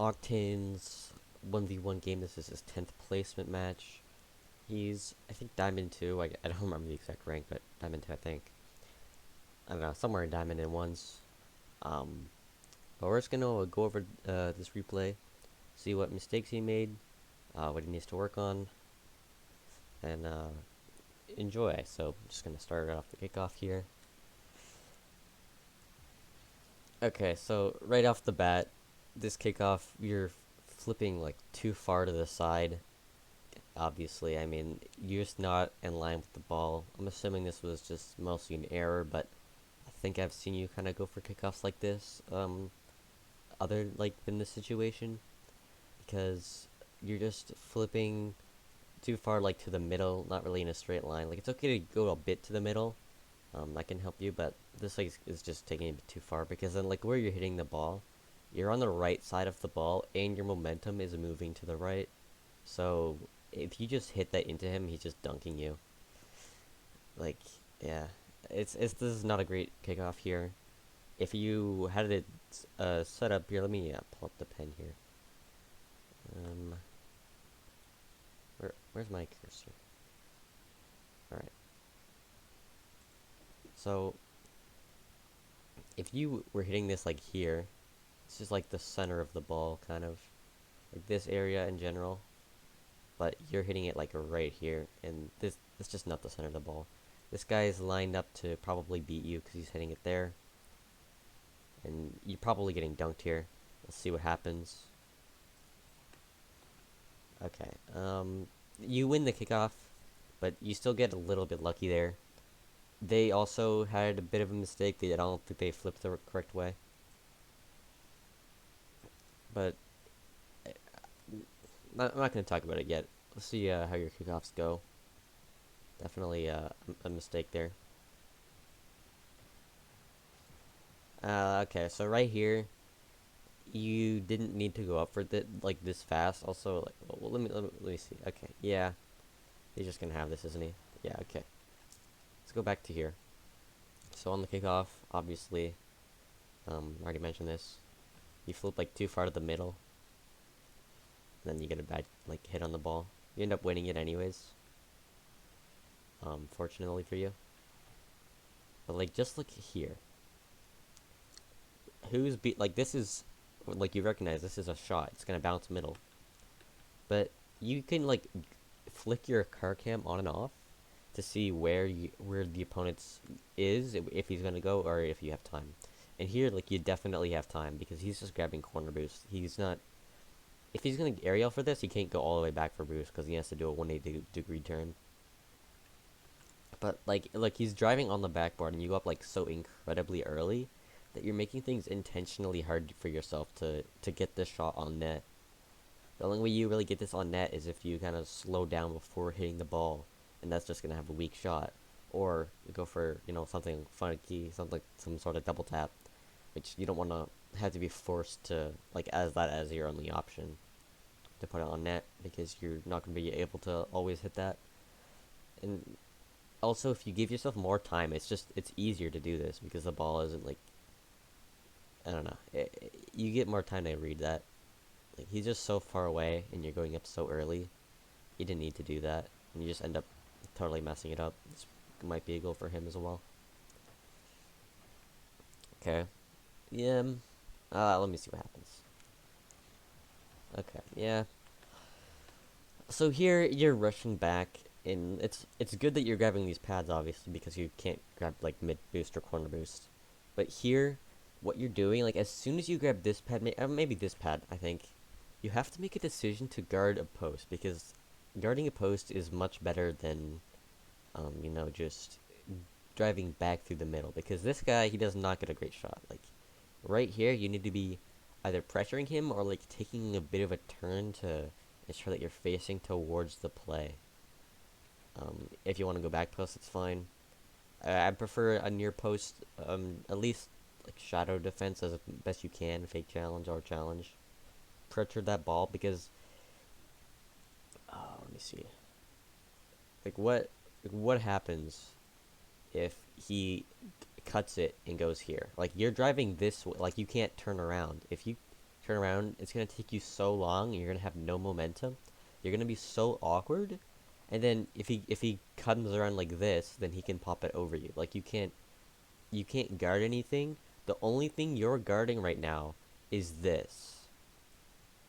Octane's 1v1 game. This is his 10th placement match. He's, I think, Diamond 2. I don't remember the exact rank, but Diamond 2, I think. I don't know, somewhere in Diamond and 1s. Um, but we're just gonna go over this replay, see what mistakes he made, what he needs to work on, and enjoy. So I'm just gonna start off the kickoff here. Okay, so right off the bat, this kickoff, you're flipping like too far to the side. Obviously, I mean, you're just not in line with the ball. I'm assuming this was just mostly an error, but I think I've seen you kind of go for kickoffs like this, other like in this situation, because you're just flipping too far like to the middle, not really in a straight line. Like it's okay to go a bit to the middle, that can help you, but this like is just taking it a bit too far because then like where you're hitting the ball, you're on the right side of the ball and your momentum is moving to the right. So if you just hit that into him, he's just dunking you. Like, yeah, it's this is not a great kickoff here. If you had it set up here, let me pull up the pen here. Um, where's my cursor? All right. So if you were hitting this like here, this is like the center of the ball, kind of like this area in general. But you're hitting it like right here, and this just not the center of the ball. This guy is lined up to probably beat you because he's hitting it there, and you're probably getting dunked here. Let's see what happens. Okay, you win the kickoff, but you still get a little bit lucky there. They also had a bit of a mistake. I don't think they flipped the correct way. But I'm not going to talk about it yet. Let's see how your kickoffs go. Definitely a mistake there. Okay, so right here, you didn't need to go up for like this fast. Also, like, well, let me see. Okay, yeah, he's just gonna have this, isn't he? Yeah. Okay. Let's go back to here. So on the kickoff, obviously, I already mentioned this. You flip like too far to the middle, and then you get a bad like hit on the ball. You end up winning it anyways. Fortunately for you. But like just look here. Who's beat like this is like you recognize this is a shot. It's gonna bounce middle. But you can like flick your car cam on and off to see where the opponent's is if he's gonna go or if you have time. And here like you definitely have time because he's just grabbing corner boost. He's not if he's gonna aerial for this, he can't go all the way back for boost because he has to do a 180-degree turn. But like he's driving on the backboard and you go up like so incredibly early that you're making things intentionally hard for yourself to get this shot on net. The only way you really get this on net is if you kind of slow down before hitting the ball, and that's just gonna have a weak shot. Or you go for something funky, something like some sort of double tap, which you don't want to have to be forced to like as your only option to put it on net because you're not gonna be able to always hit that. And also, if you give yourself more time, it's easier to do this because the ball isn't like I don't know. You get more time to read that. Like he's just so far away, and you're going up so early. You didn't need to do that, and you just end up totally messing it up. This might be a goal for him as well. Okay. Yeah. Let me see what happens. Okay. Yeah. So here you're rushing back, and it's good that you're grabbing these pads, obviously, because you can't grab like mid boost or corner boost. But here, what you're doing, like as soon as you grab this pad, maybe this pad, I think, you have to make a decision to guard a post because guarding a post is much better than, just driving back through the middle. Because this guy, he does not get a great shot. Like right here, you need to be either pressuring him or like taking a bit of a turn to ensure that you're facing towards the play. If you want to go back post, it's fine. I prefer a near post, at least like shadow defense as best you can, fake challenge or challenge. Pressure that ball because, let me see. Like what happens if he cuts it and goes here? Like you're driving this way, like you can't turn around. If you turn around, it's gonna take you so long, and you're gonna have no momentum. You're gonna be so awkward, and then if he comes around like this, then he can pop it over you. Like you can't guard anything. The only thing you're guarding right now is this.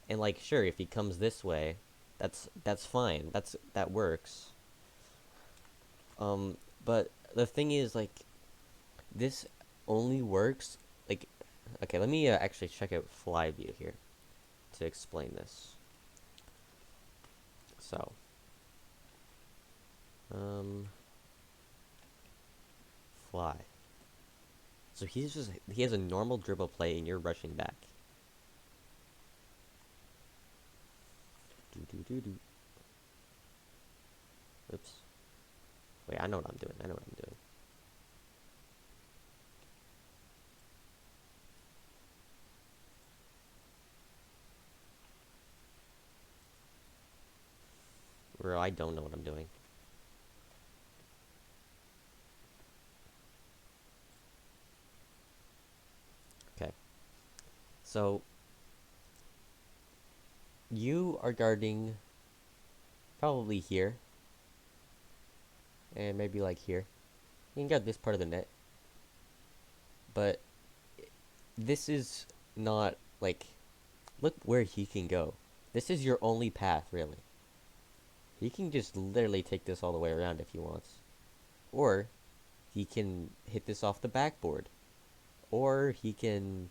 And like sure, if he comes this way, that's fine. That works. But the thing is like this only works like okay, let me actually check out fly view here to explain this. So, um fly. So he has a normal dribble play and you're rushing back. Do do do do. Oops. Wait, I know what I'm doing. I know what I'm doing. Bro, I don't know what I'm doing. Okay. So, you are guarding probably here. And maybe like here. You can guard this part of the net. But this is not like look where he can go. This is your only path, really. He can just literally take this all the way around if he wants. Or he can hit this off the backboard. Or he can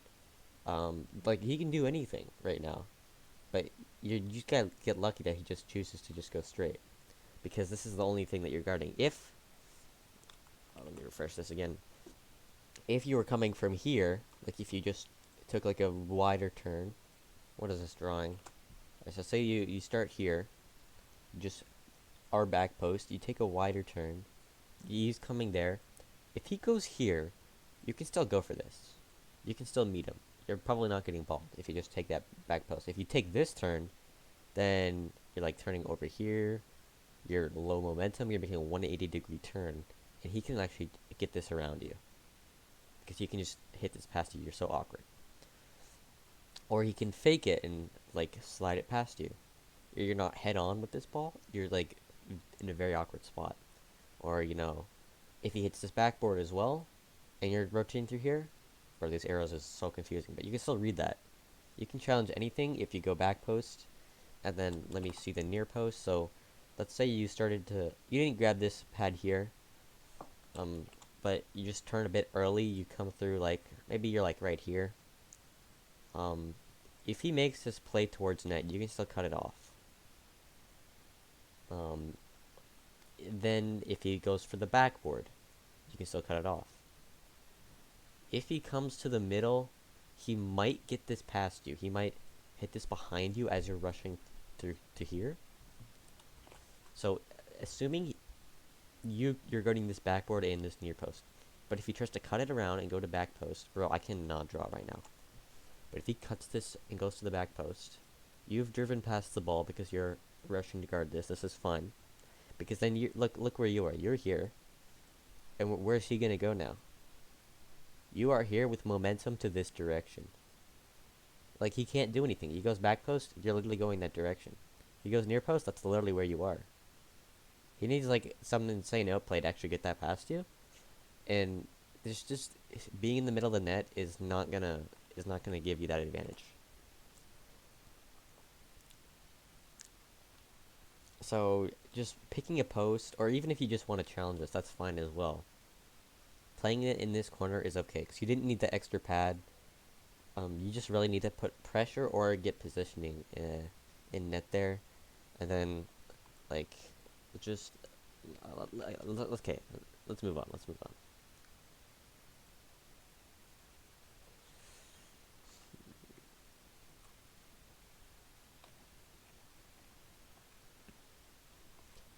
like he can do anything right now. But you just gotta get lucky that he just chooses to just go straight. Because this is the only thing that you're guarding. If let me refresh this again. If you were coming from here, like if you just took like a wider turn, what is this drawing? So say you start here, just our back post, you take a wider turn, he's coming there. If he goes here, you can still go for this. You can still meet him. You're probably not getting balled if you just take that back post. If you take this turn, then you're like turning over here, you're low momentum, you're making a 180-degree turn, and he can actually get this around you. Because you can just hit this past you, you're so awkward. Or he can fake it and like slide it past you. You're not head on with this ball, you're like in a very awkward spot. Or, if he hits this backboard as well, and you're rotating through here, or these arrows is so confusing, but you can still read that. You can challenge anything if you go back post, and then let me see the near post. So, let's say you didn't grab this pad here, but you just turn a bit early, you come through like, maybe you're like right here. If he makes this play towards net, you can still cut it off. Then if he goes for the backboard, you can still cut it off. If he comes to the middle, he might get this past you. He might hit this behind you as you're rushing through to here. So, assuming you're guarding this backboard and this near post. But if he tries to cut it around and go to back post, bro, I cannot draw right now. But if he cuts this and goes to the back post, you've driven past the ball because you're rushing to guard this. This is fun. Because then you look where you are. You're here. And where's he going to go now? You are here with momentum to this direction. Like, he can't do anything. He goes back post, you're literally going that direction. He goes near post, that's literally where you are. He needs, like, some insane outplay to actually get that past you. And there's just being in the middle of the net is not gonna give you that advantage. So just picking a post, or even if you just want to challenge this, that's fine as well. Playing it in this corner is okay because you didn't need the extra pad. You just really need to put pressure or get positioning in net there, and then like just okay. Let's move on. Let's move on.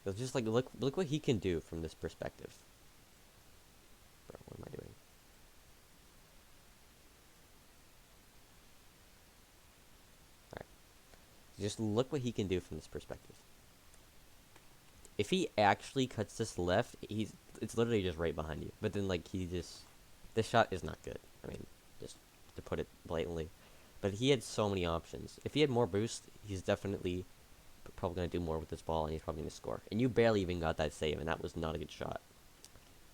It's just like look what he can do from this perspective. Bro, what am I doing? Alright. Just look what he can do from this perspective. If he actually cuts this left, it's literally just right behind you. But then like this shot is not good. I mean, just to put it blatantly. But he had so many options. If he had more boost, he's definitely probably going to do more with this ball, and he's probably going to score. And you barely even got that save, and that was not a good shot.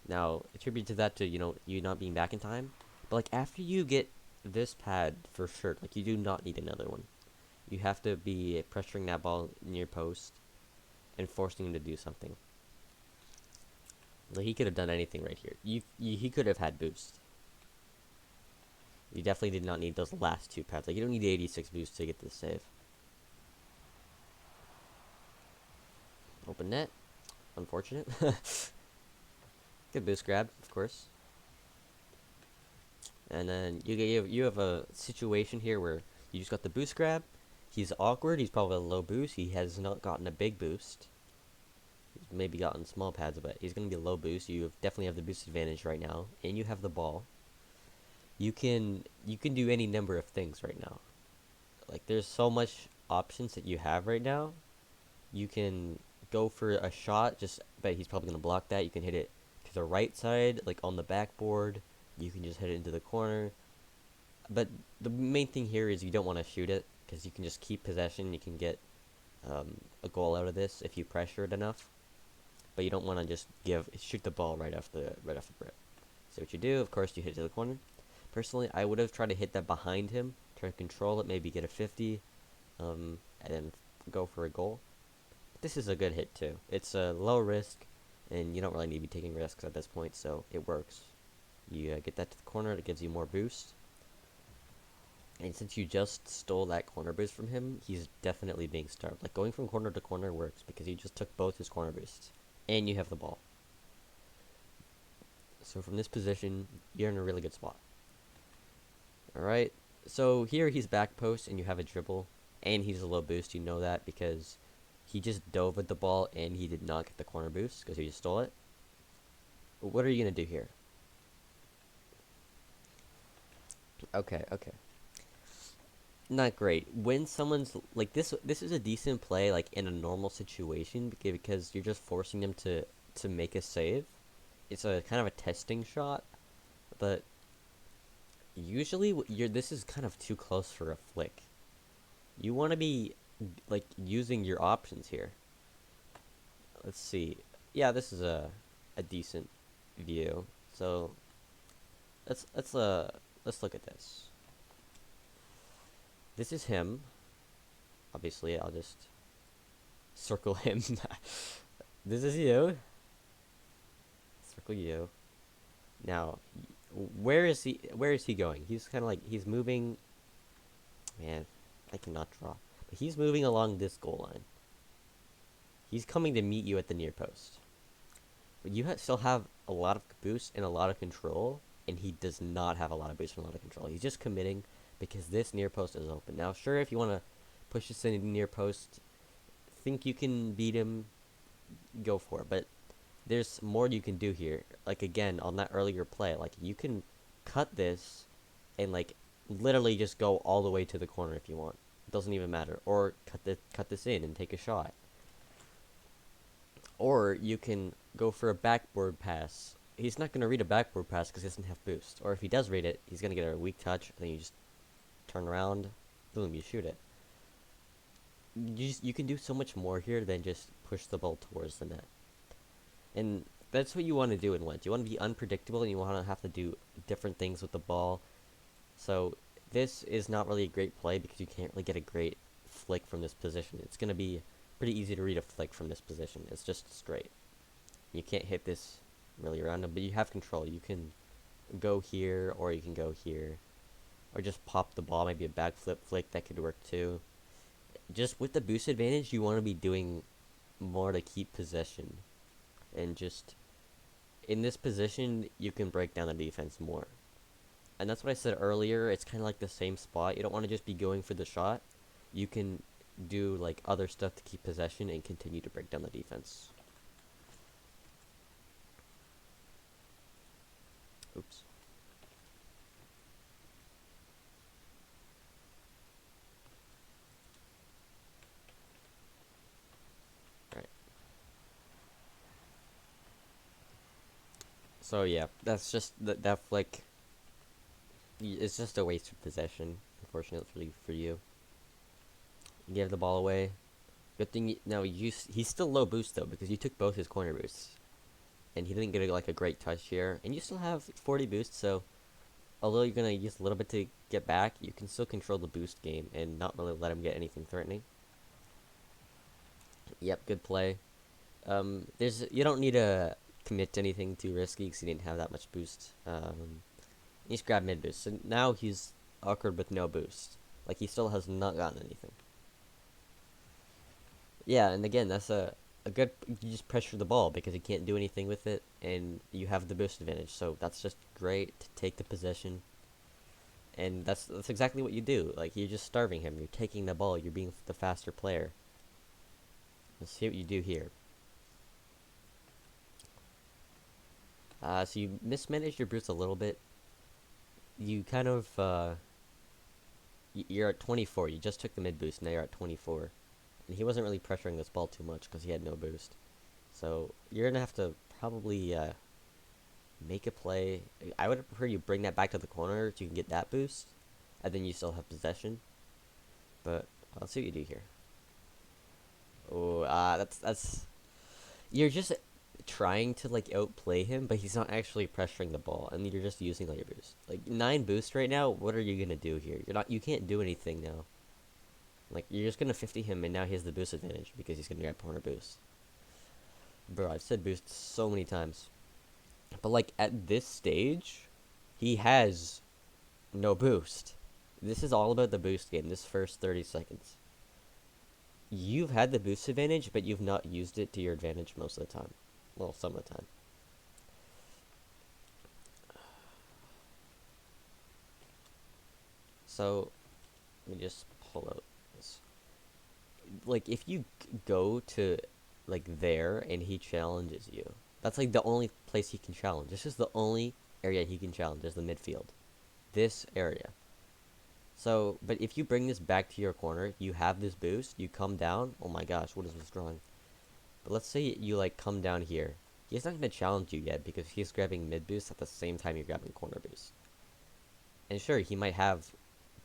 Now, attribute to that to, you not being back in time. But, like, after you get this pad for sure, like, you do not need another one. You have to be pressuring that ball near post and forcing him to do something. Like, he could have done anything right here. He could have had boost. You definitely did not need those last two pads. Like, you don't need the 86 boost to get this save. Open net. Unfortunate. Good boost grab, of course. And then you have a situation here where you just got the boost grab. He's awkward. He's probably a low boost. He has not gotten a big boost. He's maybe gotten small pads, but he's going to be a low boost. You definitely have the boost advantage right now, and you have the ball. You can do any number of things right now. Like, there's so much options that you have right now. You can go for a shot, but he's probably going to block that. You can hit it to the right side, like on the backboard. You can just hit it into the corner. But the main thing here is you don't want to shoot it, because you can just keep possession. You can get a goal out of this if you pressure it enough. But you don't want to just shoot the ball right off the rip. So what you do, of course, you hit it to the corner. Personally, I would have tried to hit that behind him, try to control it, maybe get a 50, and then go for a goal. But this is a good hit too. It's a low risk, and you don't really need to be taking risks at this point, so it works. You get that to the corner, it gives you more boost. And since you just stole that corner boost from him, he's definitely being starved. Like, going from corner to corner works because you just took both his corner boosts, and you have the ball. So from this position, you're in a really good spot. Alright, so here he's back post, and you have a dribble, and he's a low boost. You know that because he just dove at the ball, and he did not get the corner boost because he just stole it. But what are you going to do here? Okay. Not great. When someone's like this is a decent play, like in a normal situation, because you're just forcing them to make a save. It's a kind of a testing shot, but usually this is kind of too close for a flick. You want to be like using your options here. Let's see. Yeah, this is a decent view. So let's look at this. This is him. Obviously, I'll just circle him. This is you. Circle you. Now, where is he going? He's kind of like, he's moving. Man, I cannot draw. But he's moving along this goal line. He's coming to meet you at the near post. But you still have a lot of boost and a lot of control, and he does not have a lot of boost and a lot of control. He's just committing because this near post is open. Now, sure, if you want to push this in the near post, think you can beat him, go for it. But there's more you can do here. Like, again, on that earlier play, like, you can cut this and, like, literally just go all the way to the corner if you want. It doesn't even matter. Or cut this in and take a shot. Or you can go for a backboard pass. He's not going to read a backboard pass because he doesn't have boost. Or if he does read it, he's going to get a weak touch, and then you just turn around, boom, you shoot it. You can do so much more here than just push the ball towards the net. And that's what you want to do in Lent. You want to be unpredictable, and you want to have to do different things with the ball. So this is not really a great play because you can't really get a great flick from this position. It's going to be pretty easy to read a flick from this position. It's just straight. You can't hit this really around him, but you have control. You can go here, or you can go here. Or just pop the ball, maybe a backflip flick, that could work too. Just with the boost advantage, you want to be doing more to keep possession. And just, in this position, you can break down the defense more. And that's what I said earlier, it's kind of like the same spot. You don't want to just be going for the shot. You can do, like, other stuff to keep possession and continue to break down the defense. Oops. So yeah, that's just that flick. It's just a waste of possession. unfortunate for you. You gave the ball away. Good thing now he's still low boost though because you took both his corner boosts, and he didn't get like a great touch here. And you still have 40 boosts, so although you're gonna use a little bit to get back, you can still control the boost game and not really let him get anything threatening. Yep, good play. You don't need to commit to anything too risky because he didn't have that much boost. He just grabbed mid boost, so now he's awkward with no boost. Like he still has not gotten anything. Yeah, and again, that's a good. You just pressure the ball because he can't do anything with it, and you have the boost advantage. So that's just great to take the possession, and that's exactly what you do. Like you're just starving him. You're taking the ball. You're being the faster player. Let's see what you do here. So you mismanaged your boost a little bit. You kind of you're at 24. You just took the mid boost. Now you're at 24. And he wasn't really pressuring this ball too much because he had no boost. So you're going to have to probably make a play. I would prefer you bring that back to the corner so you can get that boost. And then you still have possession. But let's see what you do here. Oh, that's... You're just trying to, like, outplay him, but he's not actually pressuring the ball. And you're just using all your boost. Like, 9 boost right now, what are you going to do here? You can't do anything now. Like, you're just gonna 50 him, and now he has the boost advantage because he's gonna grab corner boost. Bro, I've said boost so many times. But, like, at this stage, he has no boost. This is all about the boost game, this first 30 seconds. You've had the boost advantage, but you've not used it to your advantage most of the time. Well, some of the time. So, let me just pull out this. Like, if you go to, like, there and he challenges you, that's, like, the only place he can challenge. This is the only area he can challenge, is the midfield. This area. So, but if you bring this back to your corner, you have this boost, you come down. Oh my gosh, what is this drawing? But let's say you, like, come down here. He's not going to challenge you yet because he's grabbing mid boost at the same time you're grabbing corner boost. And sure, he might have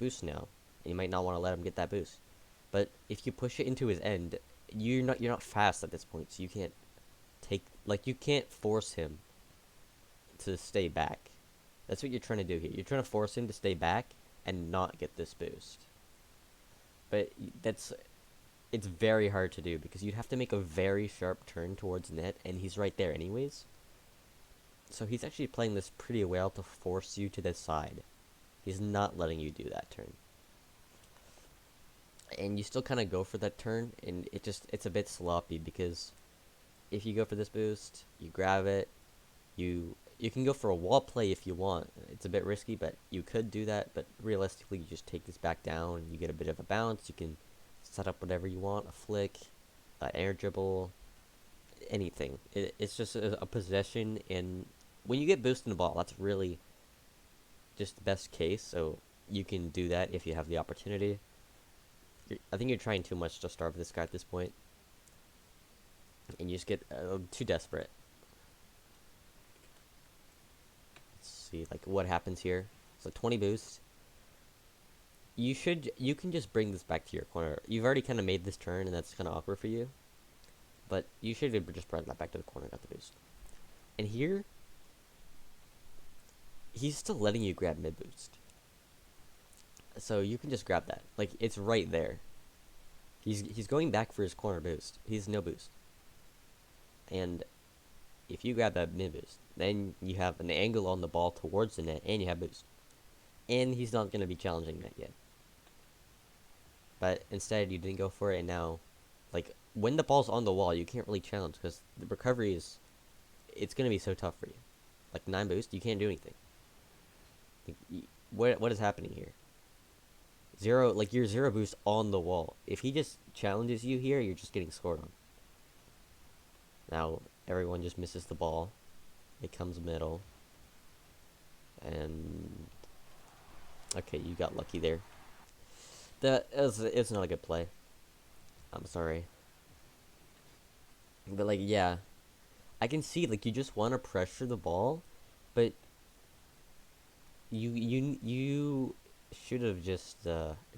boost now, and you might not want to let him get that boost. But if you push it into his end, you're not fast at this point, so you can't you can't force him to stay back. That's what you're trying to do here. You're trying to force him to stay back and not get this boost. But it's very hard to do because you'd have to make a very sharp turn towards net, and he's right there anyways. So he's actually playing this pretty well to force you to the side. He's not letting you do that turn. And you still kind of go for that turn, and it's a bit sloppy because if you go for this boost, you grab it, you can go for a wall play if you want. It's a bit risky, but you could do that. But realistically, you just take this back down, and you get a bit of a bounce. You can set up whatever you want, a flick, an air dribble, anything. It's just a possession, and when you get boosted in the ball, that's really just the best case. So you can do that if you have the opportunity. I think you're trying too much to starve this guy at this point. And you just get too desperate. Let's see, like, what happens here. So 20 boost. You can just bring this back to your corner. You've already kind of made this turn, and that's kind of awkward for you. But you should have just brought that back to the corner, got the boost. And here, he's still letting you grab mid boost. So you can just grab that. Like, it's right there. He's going back for his corner boost. He's no boost. And if you grab that mid boost, then you have an angle on the ball towards the net, and you have boost. And he's not going to be challenging that yet. But instead, you didn't go for it, and now, like, when the ball's on the wall, you can't really challenge, because the recovery it's going to be so tough for you. Like, 9 boost, you can't do anything. Like, what is happening here? You're 0 boost on the wall. If he just challenges you here, you're just getting scored on. Now, everyone just misses the ball. It comes middle. And... okay, you got lucky there. It's not a good play. I'm sorry. But, like, yeah. I can see, like, you just want to pressure the ball, but you should have just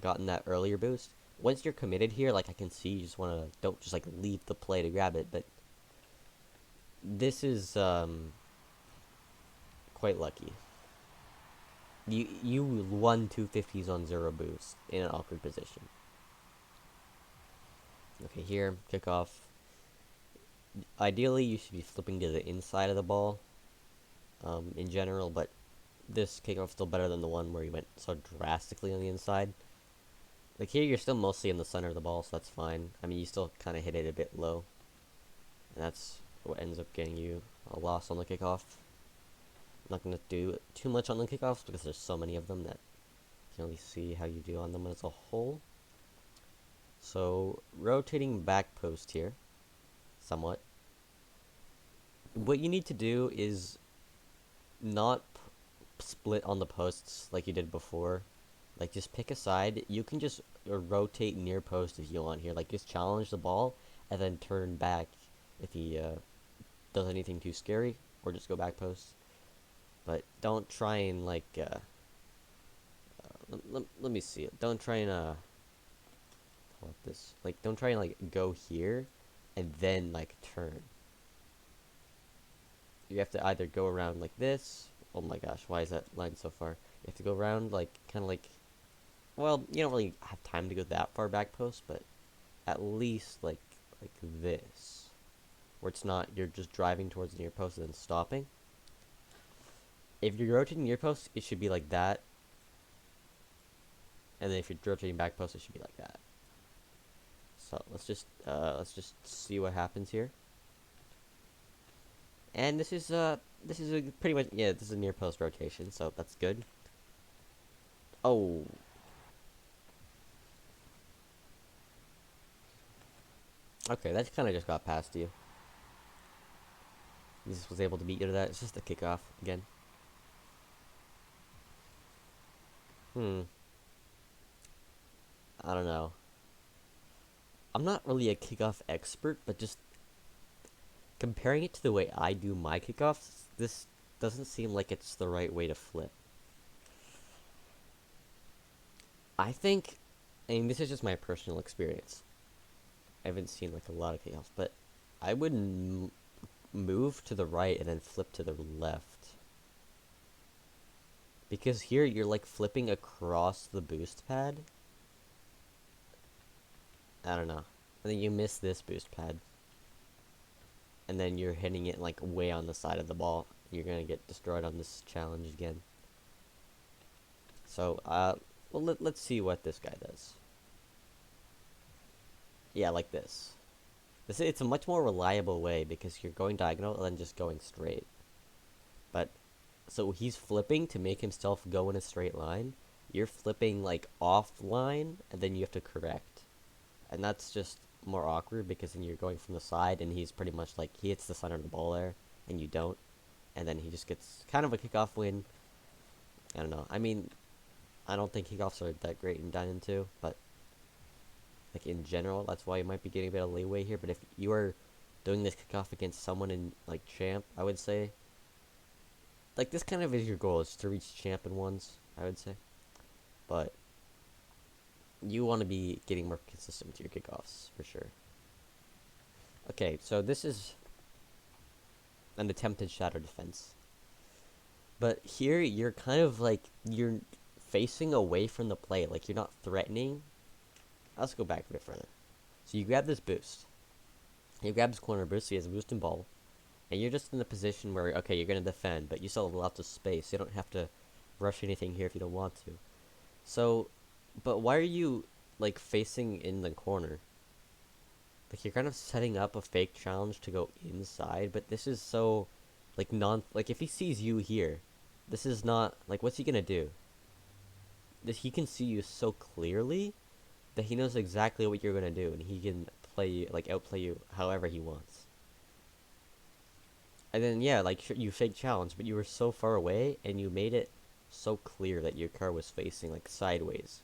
gotten that earlier boost. Once you're committed here, like I can see, you just want to don't just like leave the play to grab it. But this is quite lucky. You won 250s on 0 boost in an awkward position. Okay, here, kickoff. Ideally, you should be flipping to the inside of the ball in general, but this kickoff is still better than the one where you went so drastically on the inside. Like here, you're still mostly in the center of the ball, so that's fine. I mean, you still kind of hit it a bit low, and that's what ends up getting you a loss on the kickoff. I'm not going to do too much on the kickoffs because there's so many of them that you can only see how you do on them as a whole. So, rotating back post here, somewhat. What you need to do is not split on the posts like you did before. Like, just pick a side. You can just rotate near post if you want here. Like, just challenge the ball and then turn back if he does anything too scary, or just go back post. But don't try and, like, let me see it. Don't try and, pull up this. Like, don't try and, like, go here and then, like, turn. You have to either go around like this. Oh my gosh, why is that line so far? You have to go around, like, kind of like, well, you don't really have time to go that far back post, but at least, like this. Where it's not, you're just driving towards the near post and then stopping. If you're rotating near post, it should be like that. And then if you're rotating back post, it should be like that. So let's just see what happens here. And this is a pretty much, yeah, this is a near post rotation, so that's good. Oh. Okay, that kind of just got past you. He just was able to beat you to that. It's just a kickoff again. I don't know. I'm not really a kickoff expert, but just comparing it to the way I do my kickoffs, this doesn't seem like it's the right way to flip. I think, I mean, this is just my personal experience. I haven't seen like a lot of kickoffs, but I would move to the right and then flip to the left. Because here you're like flipping across the boost pad. I don't know. And then you miss this boost pad. And then you're hitting it like way on the side of the ball. You're gonna get destroyed on this challenge again. So, well, let's see what this guy does. Yeah, like this. It's a much more reliable way because you're going diagonal than just going straight. But, so he's flipping to make himself go in a straight line. You're flipping like offline, and then you have to correct. And that's just more awkward because then you're going from the side, and he's pretty much like, he hits the center of the ball there, and you don't. And then he just gets kind of a kickoff win. I don't know. I mean, I don't think kickoffs are that great in Diamond 2, but like in general, that's why you might be getting a bit of leeway here. But if you are doing this kickoff against someone in like champ, I would say, like this kind of is your goal, is to reach champ in ones, I would say. But you want to be getting more consistent with your kickoffs for sure. Okay, so this is an attempted shadow defense. But here you're kind of like, you're facing away from the play, like you're not threatening. Let's go back a bit further. So you grab this boost. You grab this corner boost, so he has a boost and ball. And you're just in the position where, okay, you're going to defend, but you still have lots of space. You don't have to rush anything here if you don't want to. So, but why are you, like, facing in the corner? Like, you're kind of setting up a fake challenge to go inside, but this is so, like, like, if he sees you here, this is not, like, what's he going to do? He can see you so clearly that he knows exactly what you're going to do, and he can play you, like, outplay you however he wants. And then, yeah, like, you fake challenge, but you were so far away, and you made it so clear that your car was facing, like, sideways,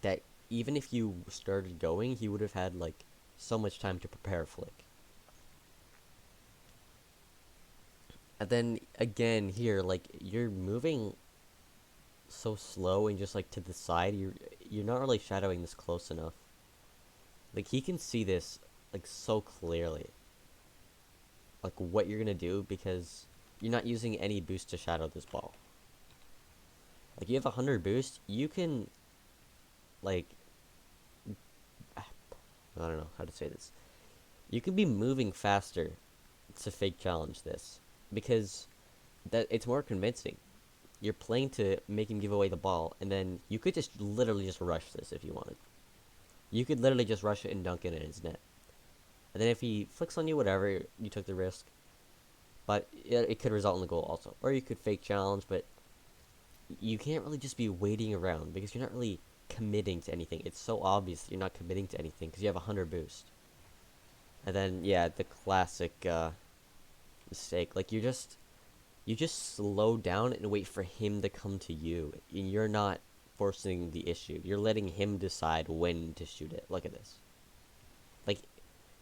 that even if you started going, he would have had, like, so much time to prepare a flick. And then, again, here, like, you're moving so slow and just like to the side, you're not really shadowing this close enough. Like he can see this like so clearly, like what you're gonna do because you're not using any boost to shadow this ball. Like you have 100 boost, you can like I don't know how to say this. You can be moving faster to fake challenge this because that it's more convincing. You're playing to make him give away the ball, and then you could just literally just rush this if you wanted. You could literally just rush it and dunk it in his net. And then if he flicks on you, whatever, you took the risk. But it could result in the goal also. Or you could fake challenge, but you can't really just be waiting around because you're not really committing to anything. It's so obvious that you're not committing to anything because you have 100 boost. And then, yeah, the classic mistake. Like, you just slow down and wait for him to come to you. And you're not forcing the issue. You're letting him decide when to shoot it. Look at this. Like,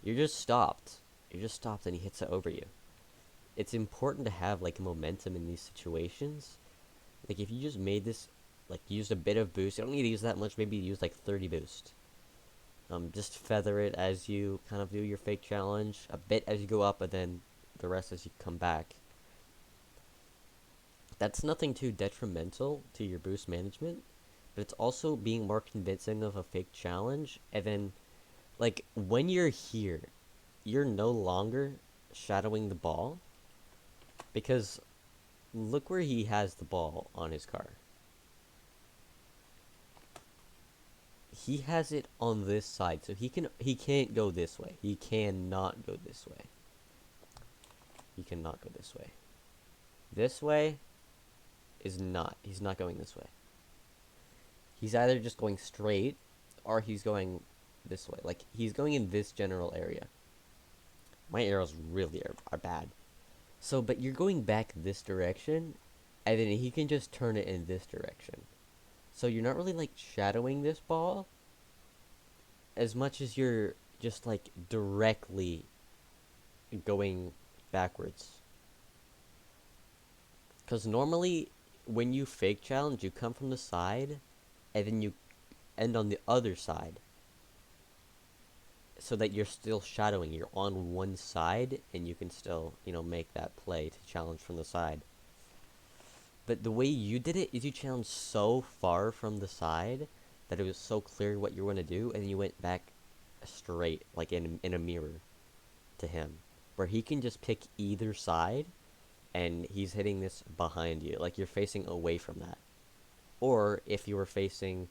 you're just stopped. You're just stopped and he hits it over you. It's important to have, like, momentum in these situations. Like, if you just made this, like, used a bit of boost, you don't need to use that much, maybe use, like, 30 boost. Just feather it as you kind of do your fake challenge, a bit as you go up, and then the rest as you come back. That's nothing too detrimental to your boost management, but it's also being more convincing of a fake challenge, and then, like, when you're here, you're no longer shadowing the ball, because look where he has the ball on his car. He has it on this side, so he can't go this way. He cannot go this way. He cannot go this way. This way is not. He's not going this way. He's either just going straight or he's going this way. Like, he's going in this general area. My arrows really are bad. So, but you're going back this direction, and then he can just turn it in this direction. So you're not really, like, shadowing this ball as much as you're just, like, directly going backwards. Because normally, when you fake challenge, you come from the side, and then you end on the other side. So that you're still shadowing. You're on one side, and you can still, make that play to challenge from the side. But the way you did it is you challenged so far from the side that it was so clear what you were going to do, and then you went back straight, like in a mirror to him. Where he can just pick either side, and he's hitting this behind you. Like, you're facing away from that. Or if you were facing,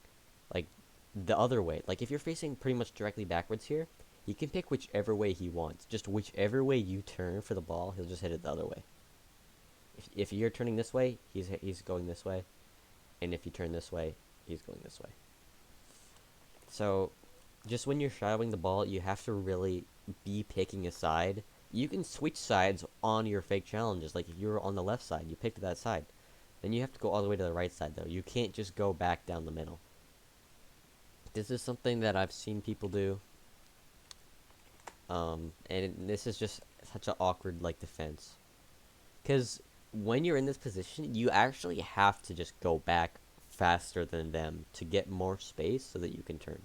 like, the other way. Like, if you're facing pretty much directly backwards here, he can pick whichever way he wants. Just whichever way you turn for the ball, he'll just hit it the other way. If you're turning this way, he's going this way. And if you turn this way, he's going this way. So, just when you're shadowing the ball, you have to really be picking a side. You can switch sides on your fake challenges. Like, if you're on the left side, you picked that side. Then you have to go all the way to the right side, though. You can't just go back down the middle. This is something that I've seen people do. And this is just such an awkward, like, defense. Because when you're in this position, you actually have to just go back faster than them to get more space so that you can turn.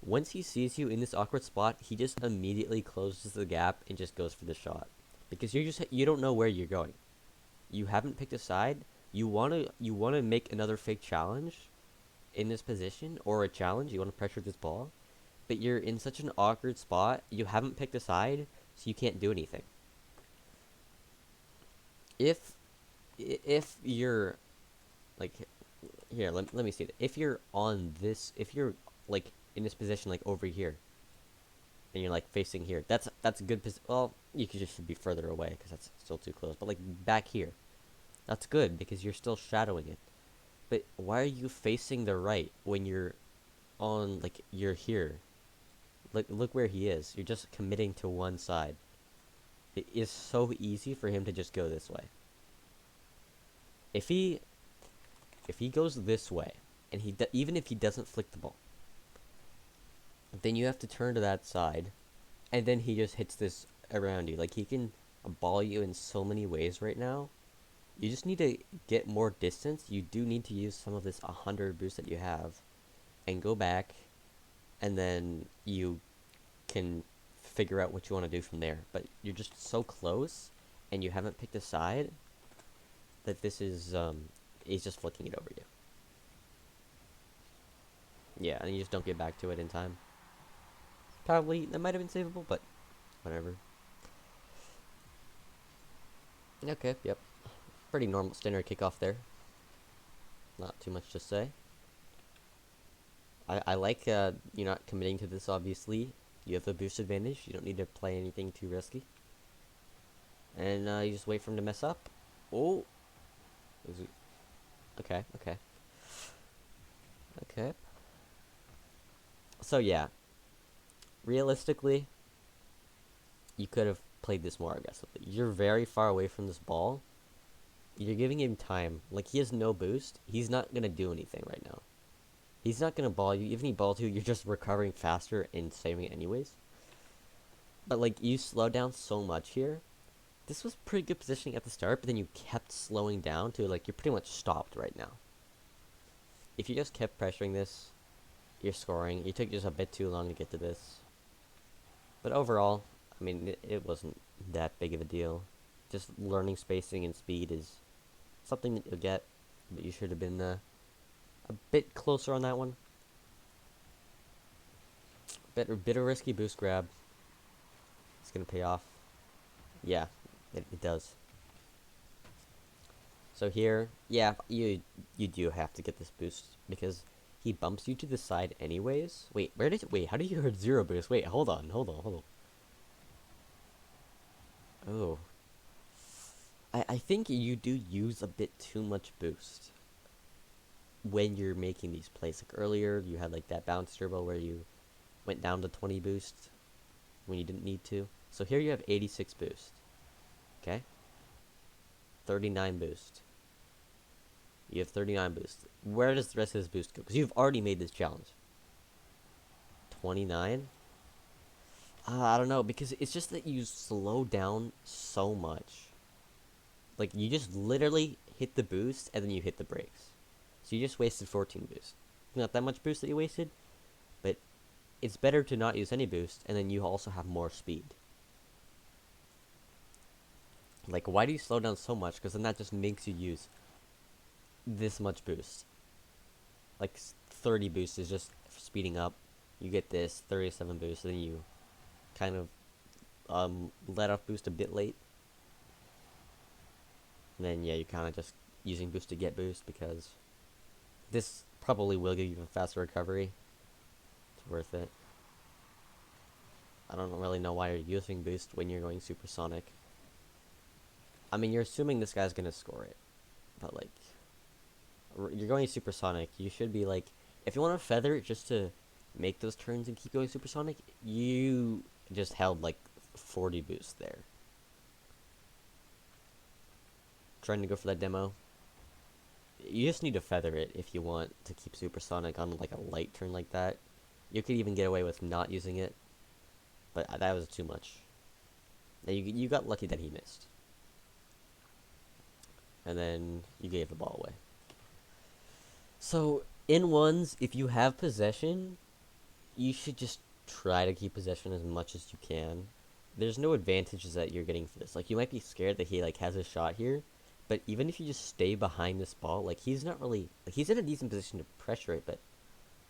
Once he sees you in this awkward spot, he just immediately closes the gap and just goes for the shot. Because you don't know where you're going. You haven't picked a side. You wanna make another fake challenge in this position, or a challenge. You want to pressure this ball, but you're in such an awkward spot. You haven't picked a side, so you can't do anything. If you're like here, let me see it. If you're on this, if you're like in this position, like over here, and you're like facing here, that's a good position. Well, you could just be further away because that's still too close. But like back here, that's good because you're still shadowing it. But why are you facing the right when you're on, like, you're here? Look where he is. You're just committing to one side. It is so easy for him to just go this way. If he goes this way, and even if he doesn't flick the ball, then you have to turn to that side, and then he just hits this around you. Like, he can ball you in so many ways right now. You just need to get more distance. You do need to use some of this 100 boost that you have and go back, and then you can figure out what you want to do from there. But you're just so close, and you haven't picked a side that this is he's just flicking it over you. Yeah, and you just don't get back to it in time. Probably that might have been savable, but whatever. Okay, yep. Pretty normal standard kickoff there. Not too much to say. I like you're not committing to this, obviously. You have the boost advantage. You don't need to play anything too risky. And you just wait for him to mess up. Oh! Okay, okay. Okay. So yeah. Realistically, you could have played this more aggressively. You're very far away from this ball. You're giving him time. Like, he has no boost. He's not going to do anything right now. He's not going to ball you. Even if he balls you, you're just recovering faster and saving it anyways. But, like, you slowed down so much here. This was pretty good positioning at the start, but then you kept slowing down to, like, you're pretty much stopped right now. If you just kept pressuring this, you're scoring. You took just a bit too long to get to this. But overall, I mean, it wasn't that big of a deal. Just learning spacing and speed is something that you'll get, but you should have been a bit closer on that one. Bit of risky boost grab. It's gonna pay off. Yeah, it does. So here, yeah, you do have to get this boost because he bumps you to the side anyways. Wait, how do you hurt 0 boost? Wait, hold on. Oh. I think you do use a bit too much boost when you're making these plays. Like earlier, you had like that bounce turbo where you went down to 20 boost when you didn't need to. So here you have 86 boost. Okay? 39 boost. You have 39 boost. Where does the rest of this boost go? Because you've already made this challenge. 29? I don't know, because it's just that you slow down so much. Like, you just literally hit the boost, and then you hit the brakes. So you just wasted 14 boost. Not that much boost that you wasted, but it's better to not use any boost, and then you also have more speed. Like, why do you slow down so much? Because then that just makes you use this much boost. Like, 30 boost is just speeding up. You get this 37 boost, and then you kind of let off boost a bit late. And then, yeah, you're kind of just using boost to get boost because this probably will give you a faster recovery. It's worth it. I don't really know why you're using boost when you're going supersonic. I mean, you're assuming this guy's going to score it. But, like, you're going supersonic. You should be, like, if you want to feather it just to make those turns and keep going supersonic, you just held, like, 40 boost there. Trying to go for that demo. You just need to feather it if you want to keep supersonic on like a light turn like that. You could even get away with not using it, but that was too much. Now you got lucky that he missed, and then you gave the ball away. So in ones, if you have possession, you should just try to keep possession as much as you can. There's no advantages that you're getting for this. Like, you might be scared that he like has a shot here, but even if you just stay behind this ball, like, he's not really, like, he's in a decent position to pressure it, but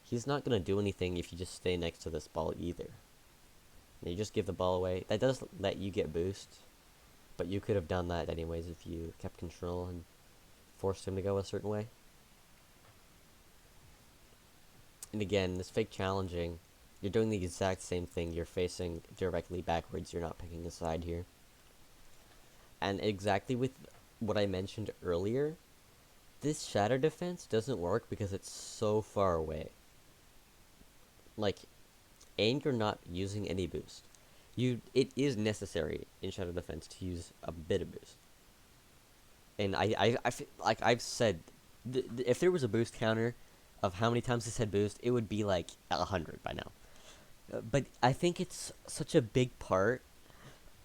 he's not going to do anything if you just stay next to this ball either. And you just give the ball away. That does let you get boost, but you could have done that anyways if you kept control and forced him to go a certain way. And again, this fake challenging, you're doing the exact same thing. You're facing directly backwards. You're not picking a side here. And exactly with what I mentioned earlier, this shatter defense doesn't work because it's so far away. Like, and you're not using any boost. It is necessary in shadow defense to use a bit of boost. And I feel like I've said, if there was a boost counter of how many times this had boost, it would be like 100 by now. But I think it's such a big part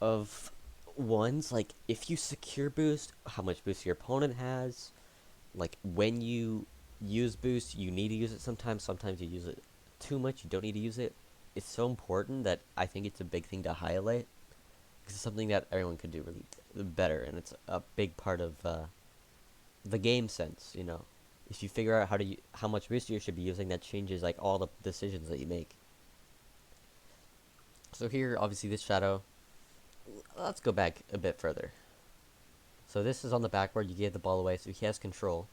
of ones, like if you secure boost, how much boost your opponent has, like when you use boost, you need to use it sometimes. Sometimes you use it too much, you don't need to use it. It's so important that I think it's a big thing to highlight because it's something that everyone could do really better, and it's a big part of the game sense. You know, if you figure out how much boost you should be using, that changes like all the decisions that you make. So here, obviously, this shadow. Let's go back a bit further. So this is on the backboard. You gave the ball away, so he has control.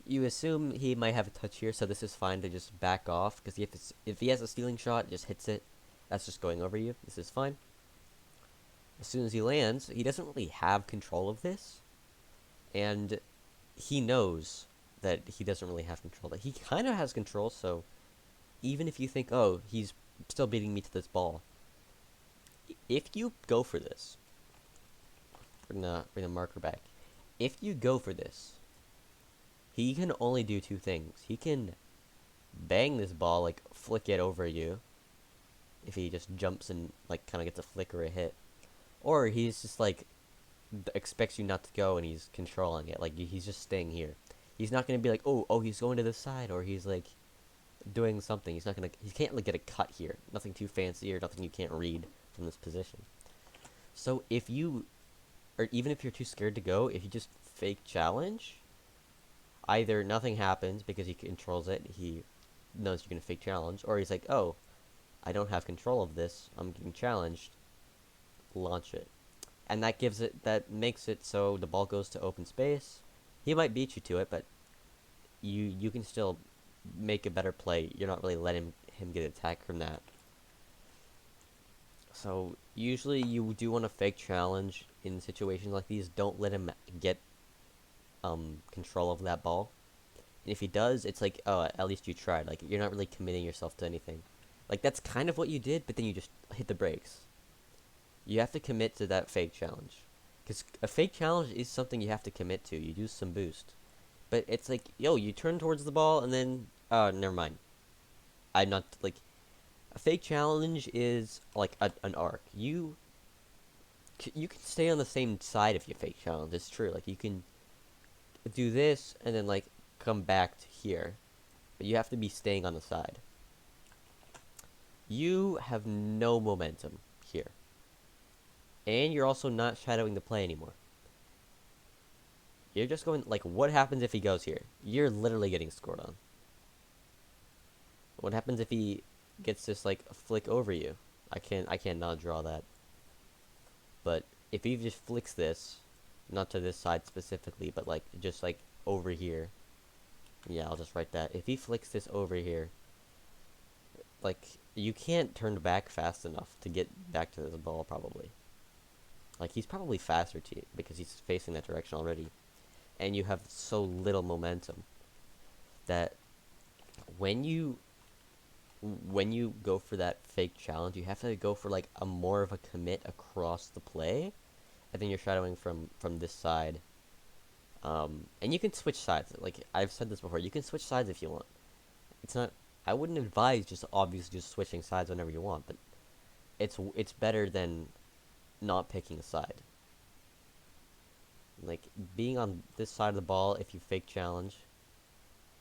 You assume he might have a touch here, so this is fine to just back off, because if he has a stealing shot, just hits it. That's just going over you. This is fine. As soon as he lands, he doesn't really have control of this, and he knows that he doesn't really have control. That he kind of has control, so even if you think, oh, he's still beating me to this ball, if you go for this, bring the marker back. If you go for this, he can only do two things. He can bang this ball, like flick it over you, if he just jumps and like kind of gets a flick or a hit, or he's just like expects you not to go and he's controlling it. Like he's just staying here. He's not gonna be like, oh, he's going to this side, or he's like doing something. He can't like get a cut here. Nothing too fancy or nothing you can't read from this position. So if you, or even if you're too scared to go, if you just fake challenge, either nothing happens because he controls it, he knows you're gonna fake challenge, or he's like, oh, I don't have control of this, I'm getting challenged, launch it. And that makes it so the ball goes to open space. He might beat you to it, but you can still make a better play. You're not really letting him get attacked from that. So usually you do want to fake challenge in situations like these. Don't let him get control of that ball. And if he does, it's like, oh, at least you tried. Like you're not really committing yourself to anything. Like that's kind of what you did, but then you just hit the brakes. You have to commit to that fake challenge. Because a fake challenge is something you have to commit to. You use some boost. But it's like, yo, you turn towards the ball and then, oh, never mind. I'm not, like, a fake challenge is like an arc. You can stay on the same side if you fake challenge. It's true. Like, you can do this and then, like, come back to here. But you have to be staying on the side. You have no momentum here. And you're also not shadowing the play anymore. You're just going, like, what happens if he goes here? You're literally getting scored on. What happens if he gets this, like, flick over you? I cannot draw that. But if he just flicks this, not to this side specifically, but, like, just, like, over here. Yeah, I'll just write that. If he flicks this over here, like, you can't turn back fast enough to get back to this ball, probably. Like, he's probably faster to you because he's facing that direction already. And you have so little momentum that when you go for that fake challenge, you have to go for, like, a more of a commit across the play. And then you're shadowing from this side. And you can switch sides. Like, I've said this before. You can switch sides if you want. It's not... I wouldn't advise just obviously just switching sides whenever you want. But it's better than not picking a side. Like, being on this side of the ball, if you fake challenge,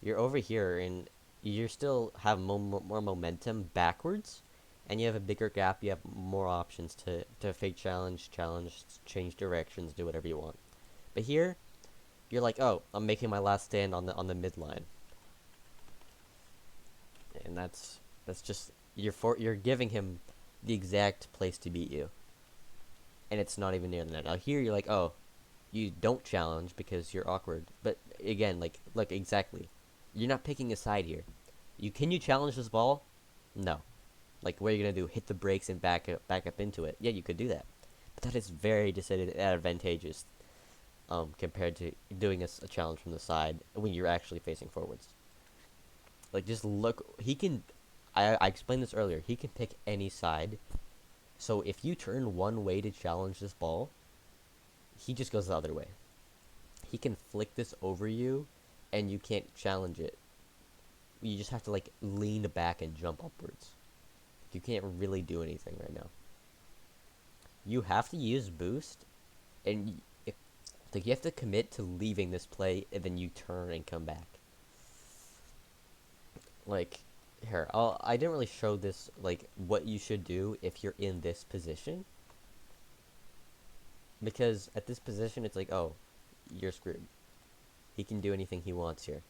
you're over here, and you still have more momentum backwards, and you have a bigger gap, you have more options to fake challenge, change directions, do whatever you want. But here, you're like, oh, I'm making my last stand on the midline. And that's just, you're giving him the exact place to beat you. And it's not even near the net. Now here, you're like, oh, you don't challenge because you're awkward. But again, like, look, exactly. You're not picking a side here. Can you challenge this ball? No. Like, what are you going to do? Hit the brakes and back up into it? Yeah, you could do that. But that is very disadvantageous compared to doing a challenge from the side when you're actually facing forwards. Like, just look. He can... I explained this earlier. He can pick any side. So if you turn one way to challenge this ball, he just goes the other way. He can flick this over you, and you can't challenge it. You just have to, like, lean back and jump upwards. You can't really do anything right now. you have to use boost, and if like you have to commit to leaving this play, and then you turn and come back. Like here, I didn't really show this like what you should do if you're in this position, because at this position it's like, oh, you're screwed. He can do anything he wants here.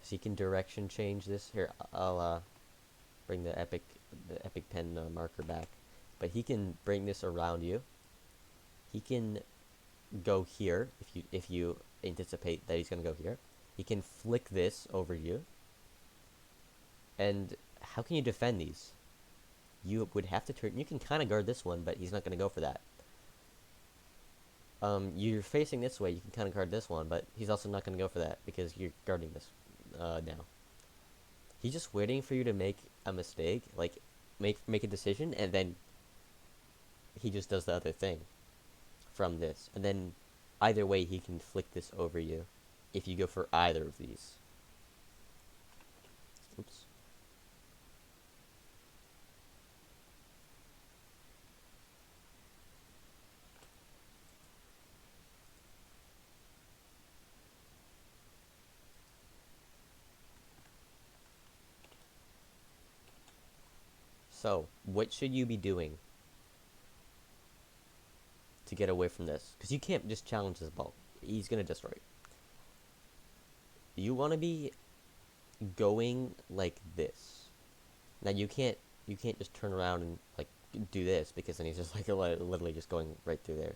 So he can direction change this. Here, I'll bring the epic pen marker back, but he can bring this around you. He can go here if you anticipate that he's gonna go here. He can flick this over you. And how can you defend these? You would have to turn. You can kind of guard this one, but he's not gonna go for that. You're facing this way. You can kind of guard this one, but he's also not gonna go for that because you're guarding this now. He's just waiting for you to make a mistake, like make a decision, and then he just does the other thing from this. And then either way, he can flick this over you if you go for either of these. Oops. So, what should you be doing to get away from this? Because you can't just challenge this ball. He's going to destroy it. You want to be going like this. Now, you can't just turn around and, like, do this, because then he's just, like, literally just going right through there.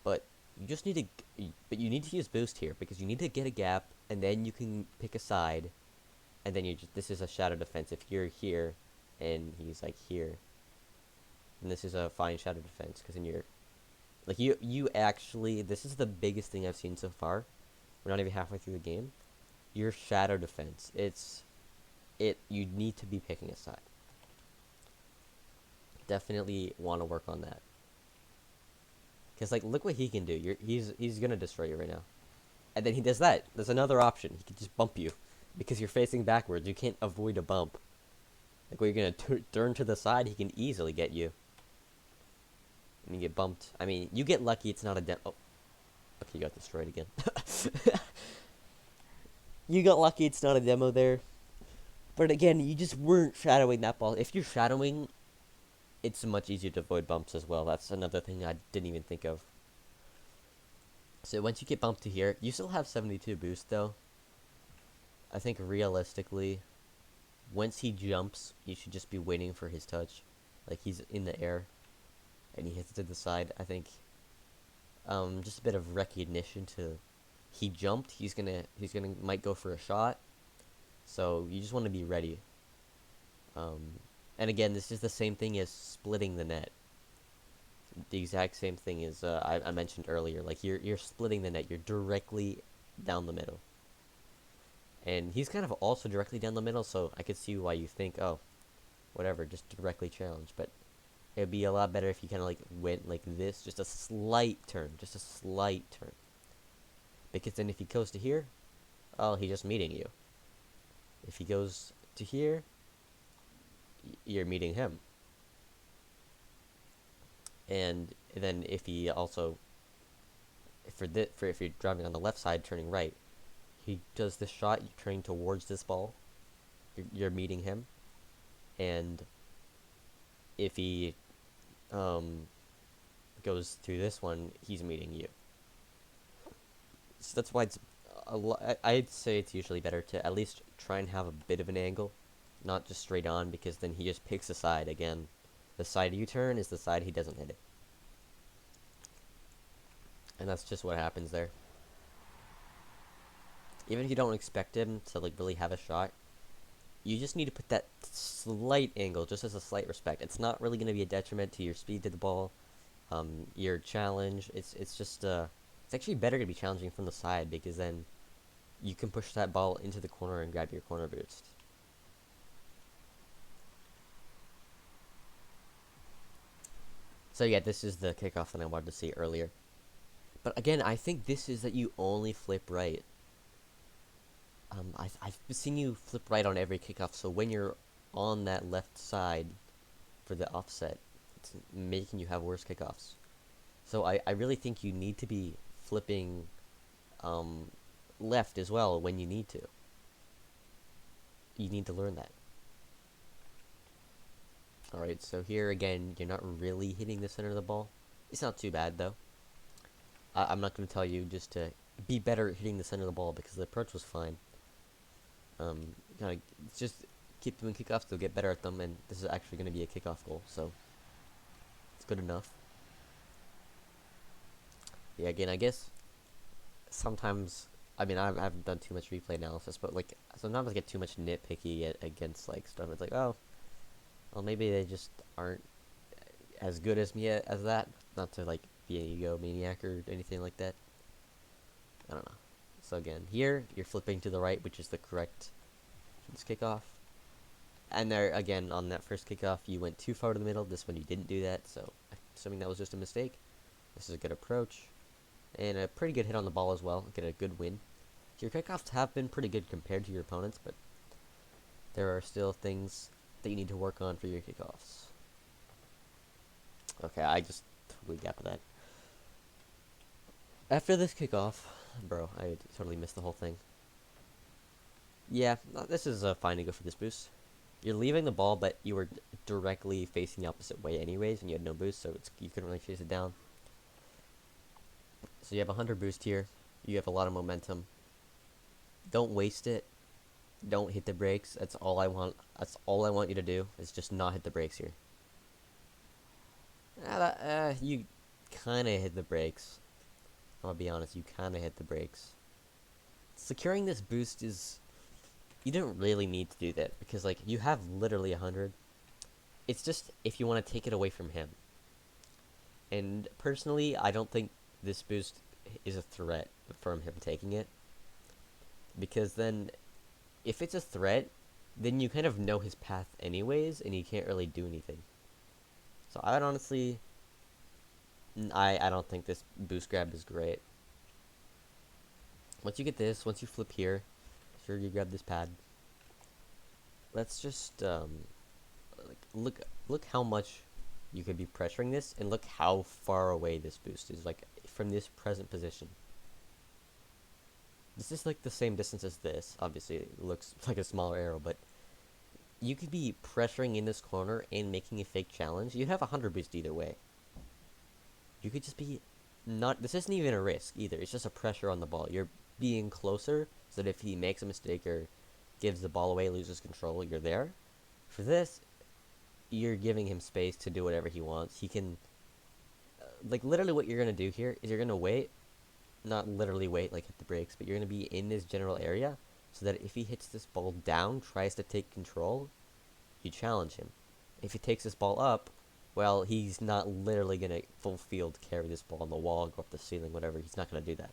But you just need to... But you need to use boost here, because you need to get a gap, and then you can pick a side, and then this is a shadow defense. If you're here... and he's like here, and this is a fine shadow defense, because then you're like you actually, this is the biggest thing I've seen so far. We're not even halfway through the game. Your shadow defense, you need to be picking a side. Definitely want to work on that, because like look what he can do. He's gonna destroy you right now, and then he does that. There's another option. He can just bump you because you're facing backwards. You can't avoid a bump. Like, when you're gonna turn to the side, he can easily get you. And you get bumped. I mean, you get lucky it's not a demo. Oh. Okay, you got destroyed again. You got lucky it's not a demo there. But again, you just weren't shadowing that ball. If you're shadowing, it's much easier to avoid bumps as well. That's another thing I didn't even think of. So once you get bumped to here, you still have 72 boost, though. I think realistically... once he jumps, you should just be waiting for his touch. Like, he's in the air, and he hits it to the side. I think, just a bit of recognition to, he jumped, might go for a shot. So, you just want to be ready. And again, this is the same thing as splitting the net. The exact same thing as, I mentioned earlier. Like, you're splitting the net, you're directly down the middle. And he's kind of also directly down the middle, so I could see why you think, oh, whatever, just directly challenge. But it would be a lot better if you kind of like went like this, just a slight turn. Because then if he goes to here, oh, he's just meeting you. If he goes to here, you're meeting him. And then if he also, if you're driving on the left side, turning right, he does this shot, you're turning towards this ball, you're meeting him, and if he goes through this one, he's meeting you. So that's why it's I'd say it's usually better to at least try and have a bit of an angle, not just straight on, because then he just picks a side again. The side you turn is the side he doesn't hit it. And that's just what happens there. Even if you don't expect him to like really have a shot, you just need to put that slight angle, just as a slight respect. It's not really going to be a detriment to your speed to the ball, your challenge. It's just it's actually better to be challenging from the side, because then you can push that ball into the corner and grab your corner boost. So yeah, this is the kickoff that I wanted to see earlier. But again, I think this is that you only flip right. I've seen you flip right on every kickoff, so when you're on that left side for the offset, it's making you have worse kickoffs. So I really think you need to be flipping um, left as well when you need to. You need to learn that. Alright, so here again, you're not really hitting the center of the ball. It's not too bad though. I'm not going to tell you just to be better at hitting the center of the ball because the approach was fine. Kind of just keep doing kickoffs, they'll get better at them, and this is actually going to be a kickoff goal, so it's good enough. Yeah, again, I guess sometimes, I mean, I haven't done too much replay analysis, but like sometimes I get too much nitpicky against like stuff. It's like, oh, well, maybe they just aren't as good as me as that. Not to like be an egomaniac or anything like that. I don't know. So again, here you're flipping to the right, which is the correct kickoff. And there again on that first kickoff, you went too far to the middle. This one you didn't do that, so assuming that was just a mistake. This is a good approach. And a pretty good hit on the ball as well. Get a good win. Your kickoffs have been pretty good compared to your opponents, but there are still things that you need to work on for your kickoffs. Okay, I just totally gapped that. After this kickoff, bro, I totally missed the whole thing. Yeah, this is fine to go for this boost. You're leaving the ball, but you were directly facing the opposite way anyways, and you had no boost, so you couldn't really chase it down. So you have 100 boost here. You have a lot of momentum. Don't waste it. Don't hit the brakes. That's all I want. That's all I want you to do, is just not hit the brakes here. You kind of hit the brakes. I'll be honest, you kind of hit the brakes. Securing this boost is... You don't really need to do that, because like you have literally 100. It's just if you want to take it away from him. And personally, I don't think this boost is a threat from him taking it. Because then, if it's a threat, then you kind of know his path anyways, and he can't really do anything. So I would honestly... I don't think this boost grab is great. Once you get this, once you flip here, sure you grab this pad. Let's just look how much you could be pressuring this, and look how far away this boost is, like from this present position. This is like the same distance as this. Obviously, it looks like a smaller arrow, but you could be pressuring in this corner and making a fake challenge. You'd have 100 boost either way. You could just be not... This isn't even a risk either. It's just a pressure on the ball. You're being closer so that if he makes a mistake or gives the ball away, loses control, you're there. For this, you're giving him space to do whatever he wants. He can... like, literally what you're going to do here is you're going to wait. Not literally wait, like hit the brakes, but you're going to be in this general area so that if he hits this ball down, tries to take control, you challenge him. If he takes this ball up, well, he's not literally going to full field carry this ball on the wall, go up the ceiling, whatever. He's not going to do that.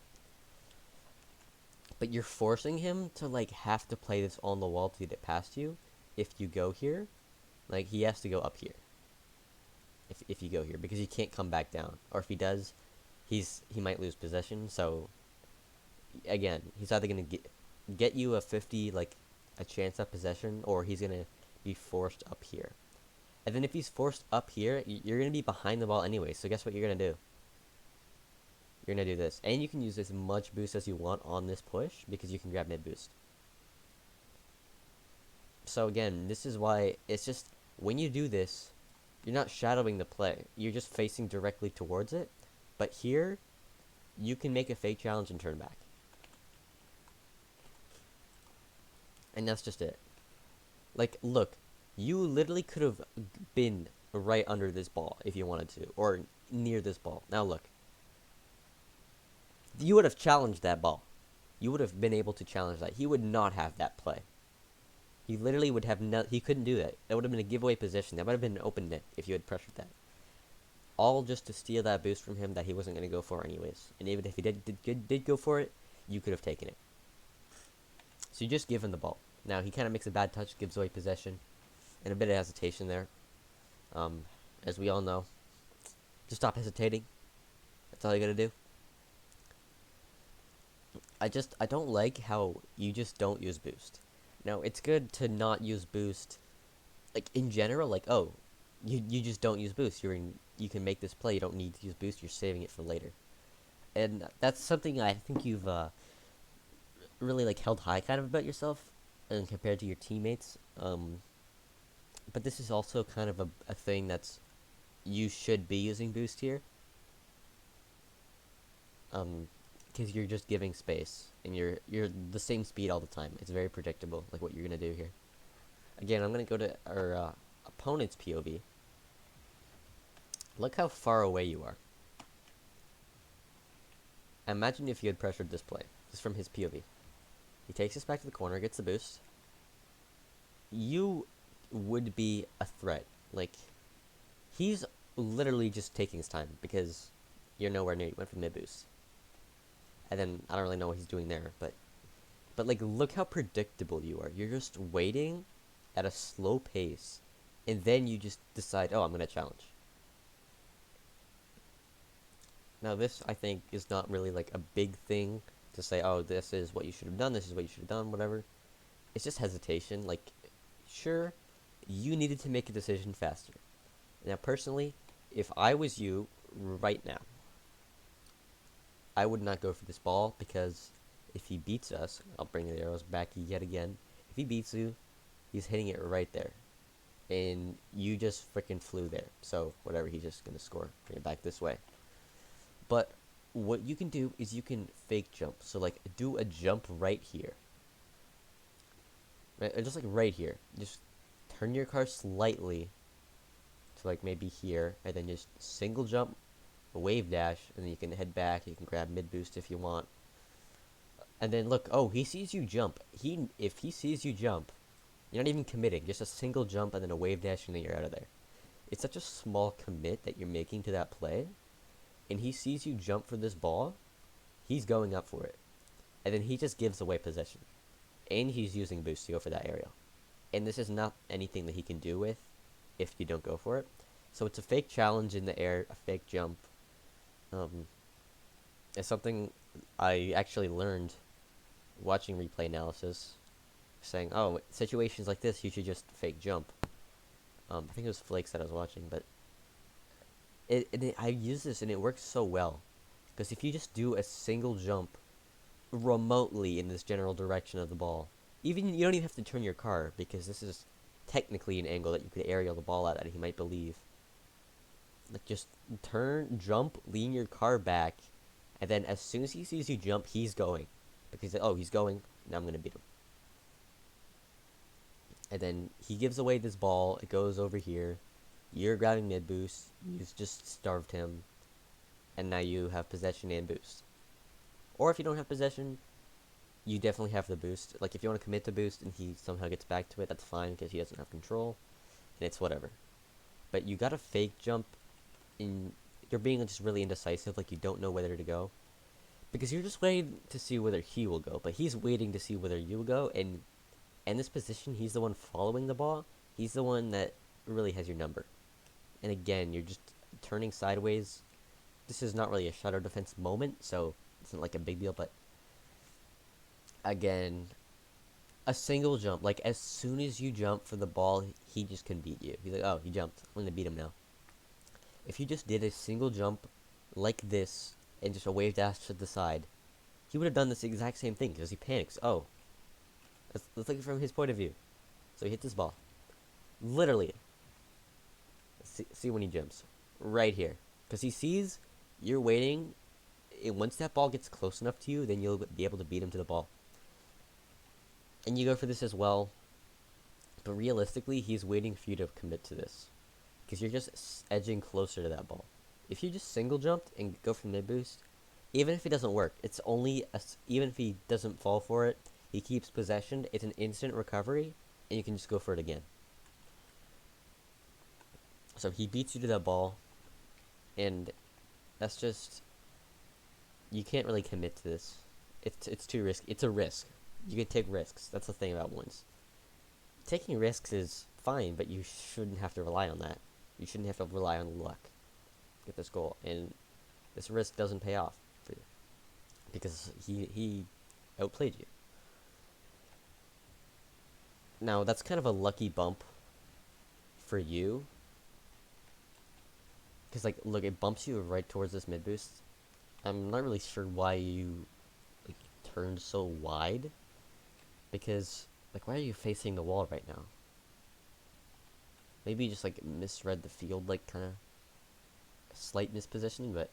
But you're forcing him to, like, have to play this on the wall to get it past you. If you go here, like, he has to go up here. If you go here, because he can't come back down. Or if he does, he might lose possession. So, again, he's either going to get you a 50, like, a chance at possession, or he's going to be forced up here. And then if he's forced up here, you're going to be behind the ball anyway. So guess what you're going to do? You're going to do this. And you can use as much boost as you want on this push, because you can grab mid boost. So again, this is why it's just, when you do this, you're not shadowing the play. You're just facing directly towards it. But here, you can make a fake challenge and turn back. And that's just it. Like, look. You literally could have been right under this ball if you wanted to, or near this ball. Now look. You would have challenged that ball. You would have been able to challenge that. He would not have that play. He literally would have he couldn't do that. That would have been a giveaway position. That would have been an open net if you had pressured that. All just to steal that boost from him that he wasn't going to go for anyways. And even if he did go for it, you could have taken it. So you just give him the ball. Now he kind of makes a bad touch, gives away possession. And a bit of hesitation there. As we all know. Just stop hesitating. That's all you gotta do. I don't like how you just don't use boost. Now, it's good to not use boost, like, in general, like, oh, you just don't use boost. You can make this play. You don't need to use boost. You're saving it for later, and that's something I think you've really like held high kind of about yourself, and compared to your teammates. But this is also kind of a thing that's you should be using boost here. Because you're just giving space, and you're the same speed all the time. It's very predictable, like what you're gonna do here. Again, I'm gonna go to our opponent's POV. Look how far away you are. Imagine if you had pressured this play, just from his POV. He takes us back to the corner, gets the boost. You would be a threat. Like, he's literally just taking his time because you're nowhere near. You went for mid boost, and then I don't really know what he's doing there, but like, look how predictable you are. You're just waiting at a slow pace, and then you just decide, oh, I'm gonna challenge. Now, this I think is not really like a big thing to say, oh, this is what you should have done. This is what you should have done. Whatever. It's just hesitation. Like, sure, you needed to make a decision faster. Now, personally, if I was you right now, I would not go for this ball because if he beats us, I'll bring the arrows back yet again. If he beats you, he's hitting it right there. And you just freaking flew there. So, whatever, he's just going to score. Bring it back this way. But what you can do is you can fake jump. So, like, do a jump right here. Right? Just like right here. Just turn your car slightly to like maybe here, and then just single jump, wave dash, and then you can head back. You can grab mid boost if you want, and then look. Oh, he sees you jump. If he sees you jump, you're not even committing. Just a single jump and then a wave dash, and then you're out of there. It's such a small commit that you're making to that play, and he sees you jump for this ball. He's going up for it, and then he just gives away possession, and he's using boost to go for that aerial, and this is not anything that he can do with if you don't go for it. So it's a fake challenge in the air, a fake jump. It's something I actually learned watching replay analysis, saying, oh, situations like this, you should just fake jump. I think it was Flakes that I was watching, but I use this and it works so well. Because if you just do a single jump remotely in this general direction of the ball, even you don't even have to turn your car, because this is technically an angle that you could aerial the ball at that he might believe. Like, just turn, jump, lean your car back, and then as soon as he sees you jump, he's going. Because, oh, he's going, now I'm going to beat him. And then he gives away this ball, it goes over here, you're grabbing mid boost, you've just starved him, and now you have possession and boost. Or if you don't have possession, you definitely have the boost. Like, if you want to commit to boost and he somehow gets back to it, that's fine, because he doesn't have control, and it's whatever. But you gotta fake jump, and you're being just really indecisive, like you don't know whether to go. Because you're just waiting to see whether he will go, but he's waiting to see whether you will go, and in this position, he's the one following the ball. He's the one that really has your number. And again, you're just turning sideways. This is not really a shadow defense moment, so it's not like a big deal, but again, a single jump, like as soon as you jump for the ball, he just can beat you. He's like, oh, he jumped, I'm gonna beat him now. If you just did a single jump like this and just a wave dash to the side, he would have done this exact same thing because he panics. Oh, let's look from his point of view. So he hits this ball, literally. See when he jumps, right here, because he sees you're waiting, and once that ball gets close enough to you, then you'll be able to beat him to the ball. And you go for this as well, but realistically, he's waiting for you to commit to this, because you're just edging closer to that ball. If you just single jumped and go for mid boost, even if it doesn't work, it's only even if he doesn't fall for it, he keeps possession. It's an instant recovery, and you can just go for it again. So he beats you to that ball, and that's just, you can't really commit to this. It's too risky. It's a risk. You can take risks. That's the thing about wins. Taking risks is fine, but you shouldn't have to rely on that. You shouldn't have to rely on luck to get this goal, and this risk doesn't pay off for you because he outplayed you. Now that's kind of a lucky bump for you, because like look, it bumps you right towards this mid boost. I'm not really sure why you like turned so wide, because like why are you facing the wall right now? Maybe you just like misread the field, like kind of slight mispositioning, but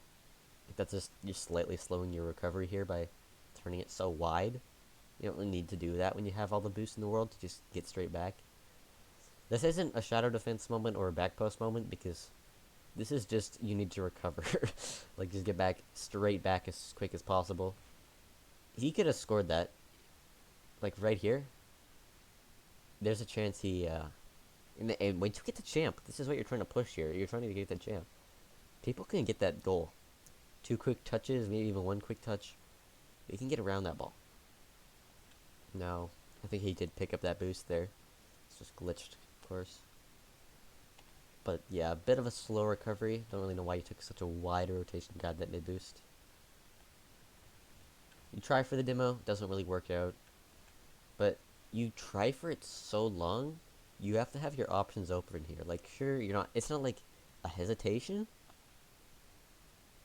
like, that's just you're slightly slowing your recovery here by turning it so wide. You don't really need to do that when you have all the boost in the world to just get straight back. This isn't a shadow defense moment or a back post moment, because this is just you need to recover. Like just get back straight back as quick as possible. He could have scored that. Like right here. There's a chance he and once you get the champ, this is what you're trying to push here. You're trying to get the champ. People can get that goal. 2 quick touches, maybe even 1 quick touch. They can get around that ball. No, I think he did pick up that boost there. It's just glitched, of course. But yeah, a bit of a slow recovery. Don't really know why you took such a wide rotation, got that mid boost. You try for the demo, doesn't really work out. But you try for it so long, you have to have your options open here. Like, sure, it's not like a hesitation,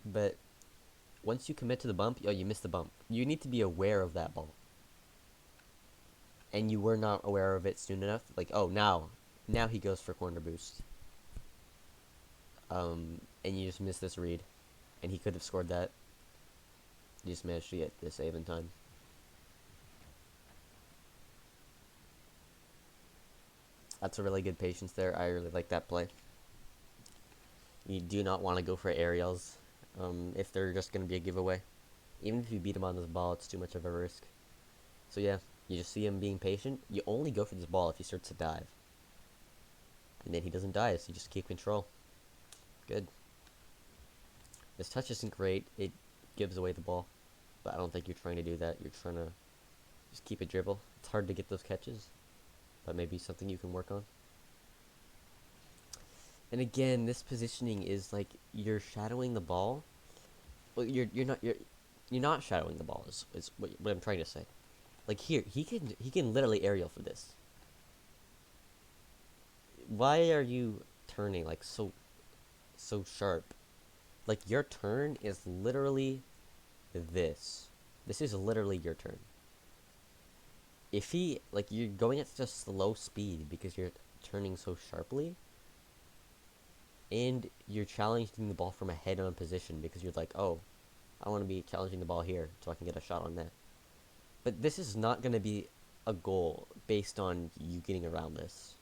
but once you commit to the bump, you missed the bump. You need to be aware of that ball. And you were not aware of it soon enough. Like, oh, now he goes for corner boost. And you just missed this read. And he could have scored that. You just managed to get the save in time. That's a really good patience there. I really like that play. You do not want to go for aerials if they're just going to be a giveaway. Even if you beat him on this ball, it's too much of a risk. So yeah, you just see him being patient. You only go for this ball if he starts to dive. And then he doesn't dive, so you just keep control. Good. This touch isn't great. It gives away the ball. But I don't think you're trying to do that. You're trying to just keep it dribble. It's hard to get those catches. But maybe something you can work on. And again, this positioning is like you're shadowing the ball. Well, you're not shadowing the ball is what I'm trying to say. Like here, he can literally aerial for this. Why are you turning like so sharp? Like your turn is literally this. This is literally your turn. If he like you're going at such a slow speed because you're turning so sharply, and you're challenging the ball from a head-on position because you're like, oh, I want to be challenging the ball here so I can get a shot on that. But this is not going to be a goal based on you getting around this.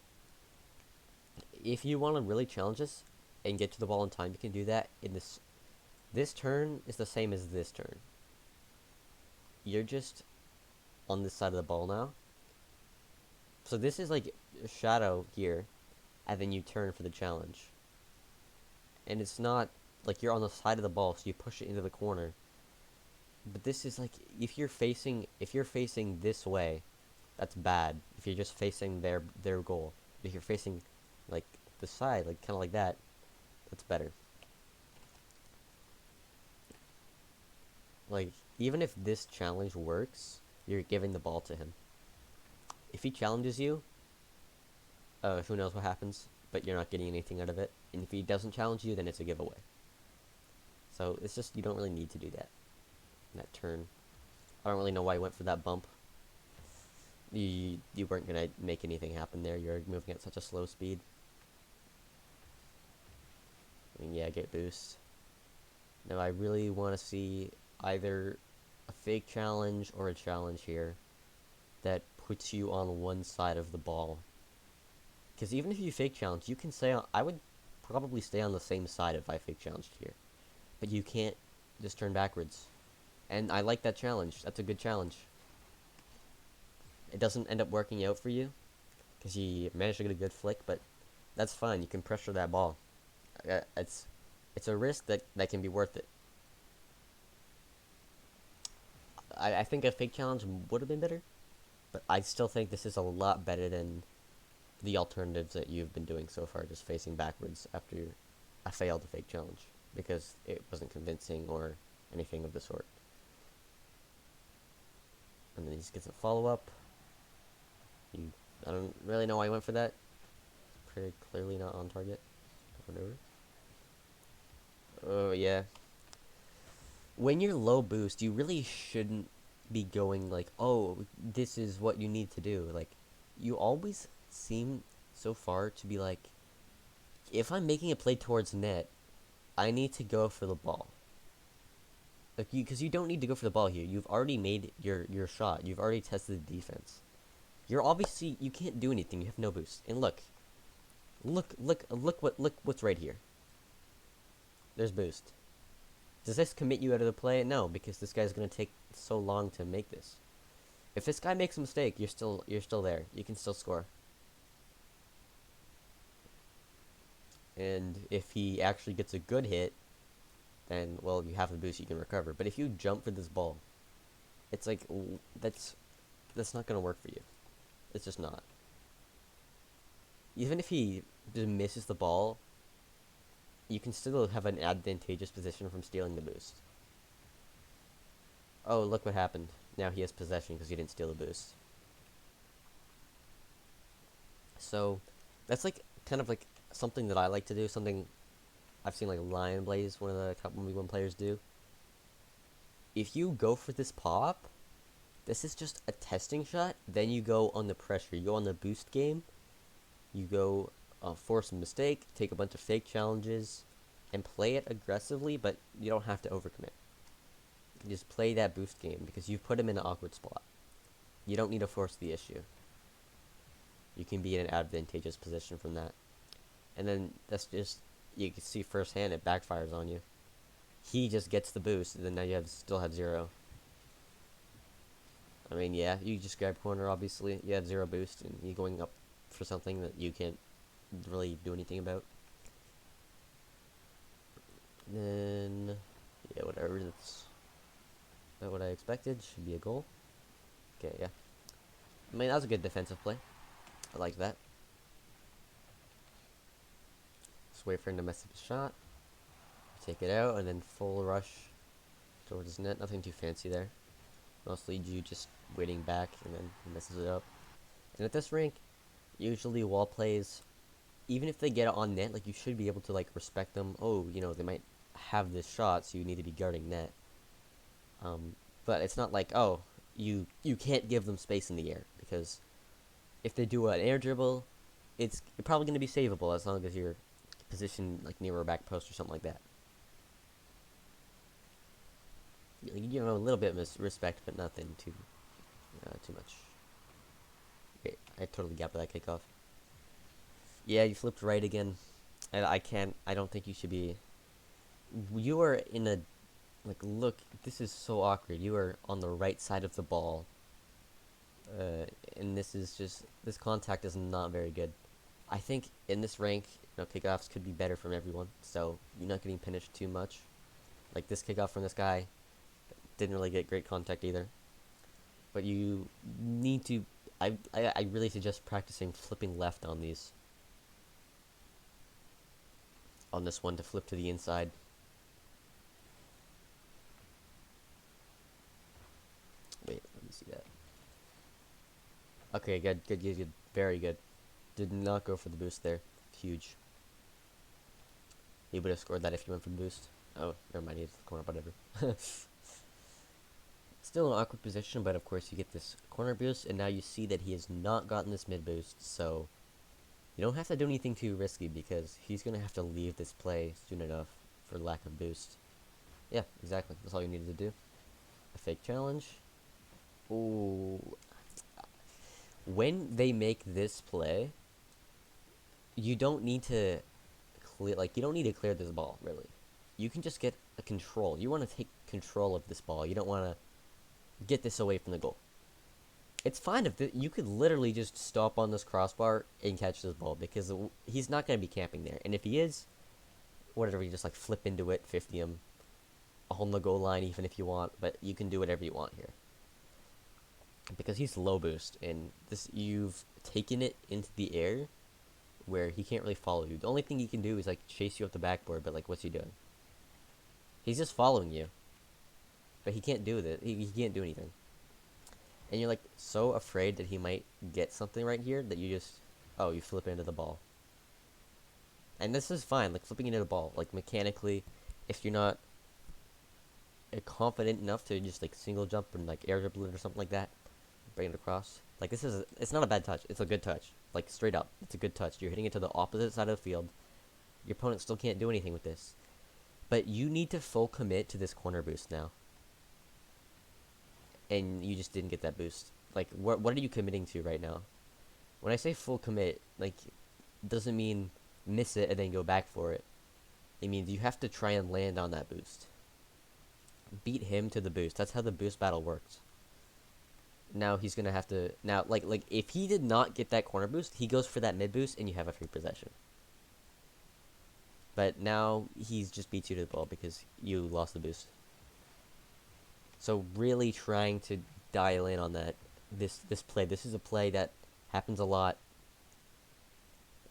If you want to really challenge this and get to the ball in time, you can do that. In this turn is the same as this turn. You're just on this side of the ball now. So this is like a shadow here, and then you turn for the challenge. And it's not like you're on the side of the ball, so you push it into the corner. But this is like if you're facing this way, that's bad. If you're just facing their goal. If you're facing like the side, like kind of like that, that's better. Like even if this challenge works, you're giving the ball to him. If he challenges you, who knows what happens, but you're not getting anything out of it. And if he doesn't challenge you, then it's a giveaway. So it's just you don't really need to do that. That turn. I don't really know why you went for that bump. You weren't gonna make anything happen there. You're moving at such a slow speed. I mean, yeah, get boost. Now I really want to see either a fake challenge or a challenge here that puts you on one side of the ball. Because even if you fake challenge, you can say I would probably stay on the same side if I fake challenged here. But you can't just turn backwards. And I like that challenge. That's a good challenge. It doesn't end up working out for you because you managed to get a good flick, but that's fine. You can pressure that ball. It's a risk that can be worth it. I think a fake challenge would have been better, but I still think this is a lot better than the alternatives that you've been doing so far, just facing backwards after I failed the fake challenge because it wasn't convincing or anything of the sort. And then he just gets a follow-up. I don't really know why I went for that. Pretty clearly not on target. Whatever. Oh, yeah. When you're low boost, you really shouldn't be going like, oh, this is what you need to do. Like, you always seem so far to be like, if I'm making a play towards net, I need to go for the ball. Like because you don't need to go for the ball here. You've already made your shot. You've already tested the defense. You're obviously you can't do anything. You have no boost. And look what's right here. There's boost. Does this commit you out of the play? No, because this guy's gonna take so long to make this. If this guy makes a mistake, you're still there. You can still score. And if he actually gets a good hit, then well, you have the boost. You can recover. But if you jump for this ball, it's like that's not gonna work for you. It's just not. Even if he just misses the ball, you can still have an advantageous position from stealing the boost. Oh, look what happened. Now he has possession because he didn't steal the boost. So, that's like kind of like something that I like to do. Something I've seen like Lion Blaze, one of the top 1v1 players, do. If you go for this pop, this is just a testing shot. Then you go on the pressure. You go on the boost game. You go force a mistake, take a bunch of fake challenges, and play it aggressively, but you don't have to overcommit. You just play that boost game because you've put him in an awkward spot. You don't need to force the issue. You can be in an advantageous position from that. And then that's just, you can see firsthand it backfires on you. He just gets the boost, and then now you still have 0. I mean, yeah, you just grab corner, obviously. You have 0 boost, and you're going up for something that you can't really do anything about. Then, yeah, whatever. That's not what I expected. Should be a goal. Okay, yeah. I mean, that was a good defensive play. I like that. Just wait for him to mess up his shot. Take it out, and then full rush towards his net. Nothing too fancy there. Mostly you just waiting back, and then he messes it up. And at this rank, usually wall plays, even if they get it on net, like you should be able to like respect them. Oh, you know, they might have this shot, so you need to be guarding net. But it's not like, oh, you can't give them space in the air, because if they do an air dribble, it's probably going to be savable as long as you're positioned like near a back post or something like that. You know, a little bit of respect, but nothing too much. Wait, I totally gapped that kickoff. Yeah, you flipped right again. And I don't think you should be. You are in a, like, look, this is so awkward. You are on the right side of the ball. And this is just, this contact is not very good. I think in this rank, you know, kickoffs could be better from everyone. So you're not getting punished too much. Like this kickoff from this guy didn't really get great contact either. But you need to, I really suggest practicing flipping left on these. On this one to flip to the inside. Wait, let me see that. Okay, good. Very good. Did not go for the boost there. Huge. He would have scored that if he went for the boost. Oh, never mind, he hit the corner, whatever. Still an awkward position, but of course you get this corner boost, and now you see that he has not gotten this mid boost, so you don't have to do anything too risky because he's going to have to leave this play soon enough for lack of boost. Yeah, exactly. That's all you needed to do. A fake challenge. Ooh. When they make this play, you don't need to clear, like, you don't need to clear this ball, really. You can just get a control. You want to take control of this ball. You don't want to get this away from the goal. It's fine if you could literally just stop on this crossbar and catch this ball because he's not going to be camping there. And if he is, whatever, you just like flip into it, 50 him on the goal line even if you want, but you can do whatever you want here. Because he's low boost, and this you've taken it into the air where he can't really follow you. The only thing he can do is like chase you up the backboard, but like what's he doing? He's just following you. But he can't do that. He can't do anything. And you're like so afraid that he might get something right here that you just, oh, you flip into the ball. And this is fine, like flipping into the ball, like mechanically, if you're not confident enough to just like single jump and like air dribble it or something like that, bring it across. Like it's not a bad touch. It's a good touch. Like straight up, it's a good touch. You're hitting it to the opposite side of the field. Your opponent still can't do anything with this. But you need to full commit to this corner boost now. And you just didn't get that boost. Like, what are you committing to right now? When I say full commit, like, doesn't mean miss it and then go back for it. It means you have to try and land on that boost. Beat him to the boost. That's how the boost battle works. Now he's gonna have to like if he did not get that corner boost, he goes for that mid boost and you have a free possession. But now he's just beat you to the ball because you lost the boost. So really trying to dial in on that this play. This is a play that happens a lot.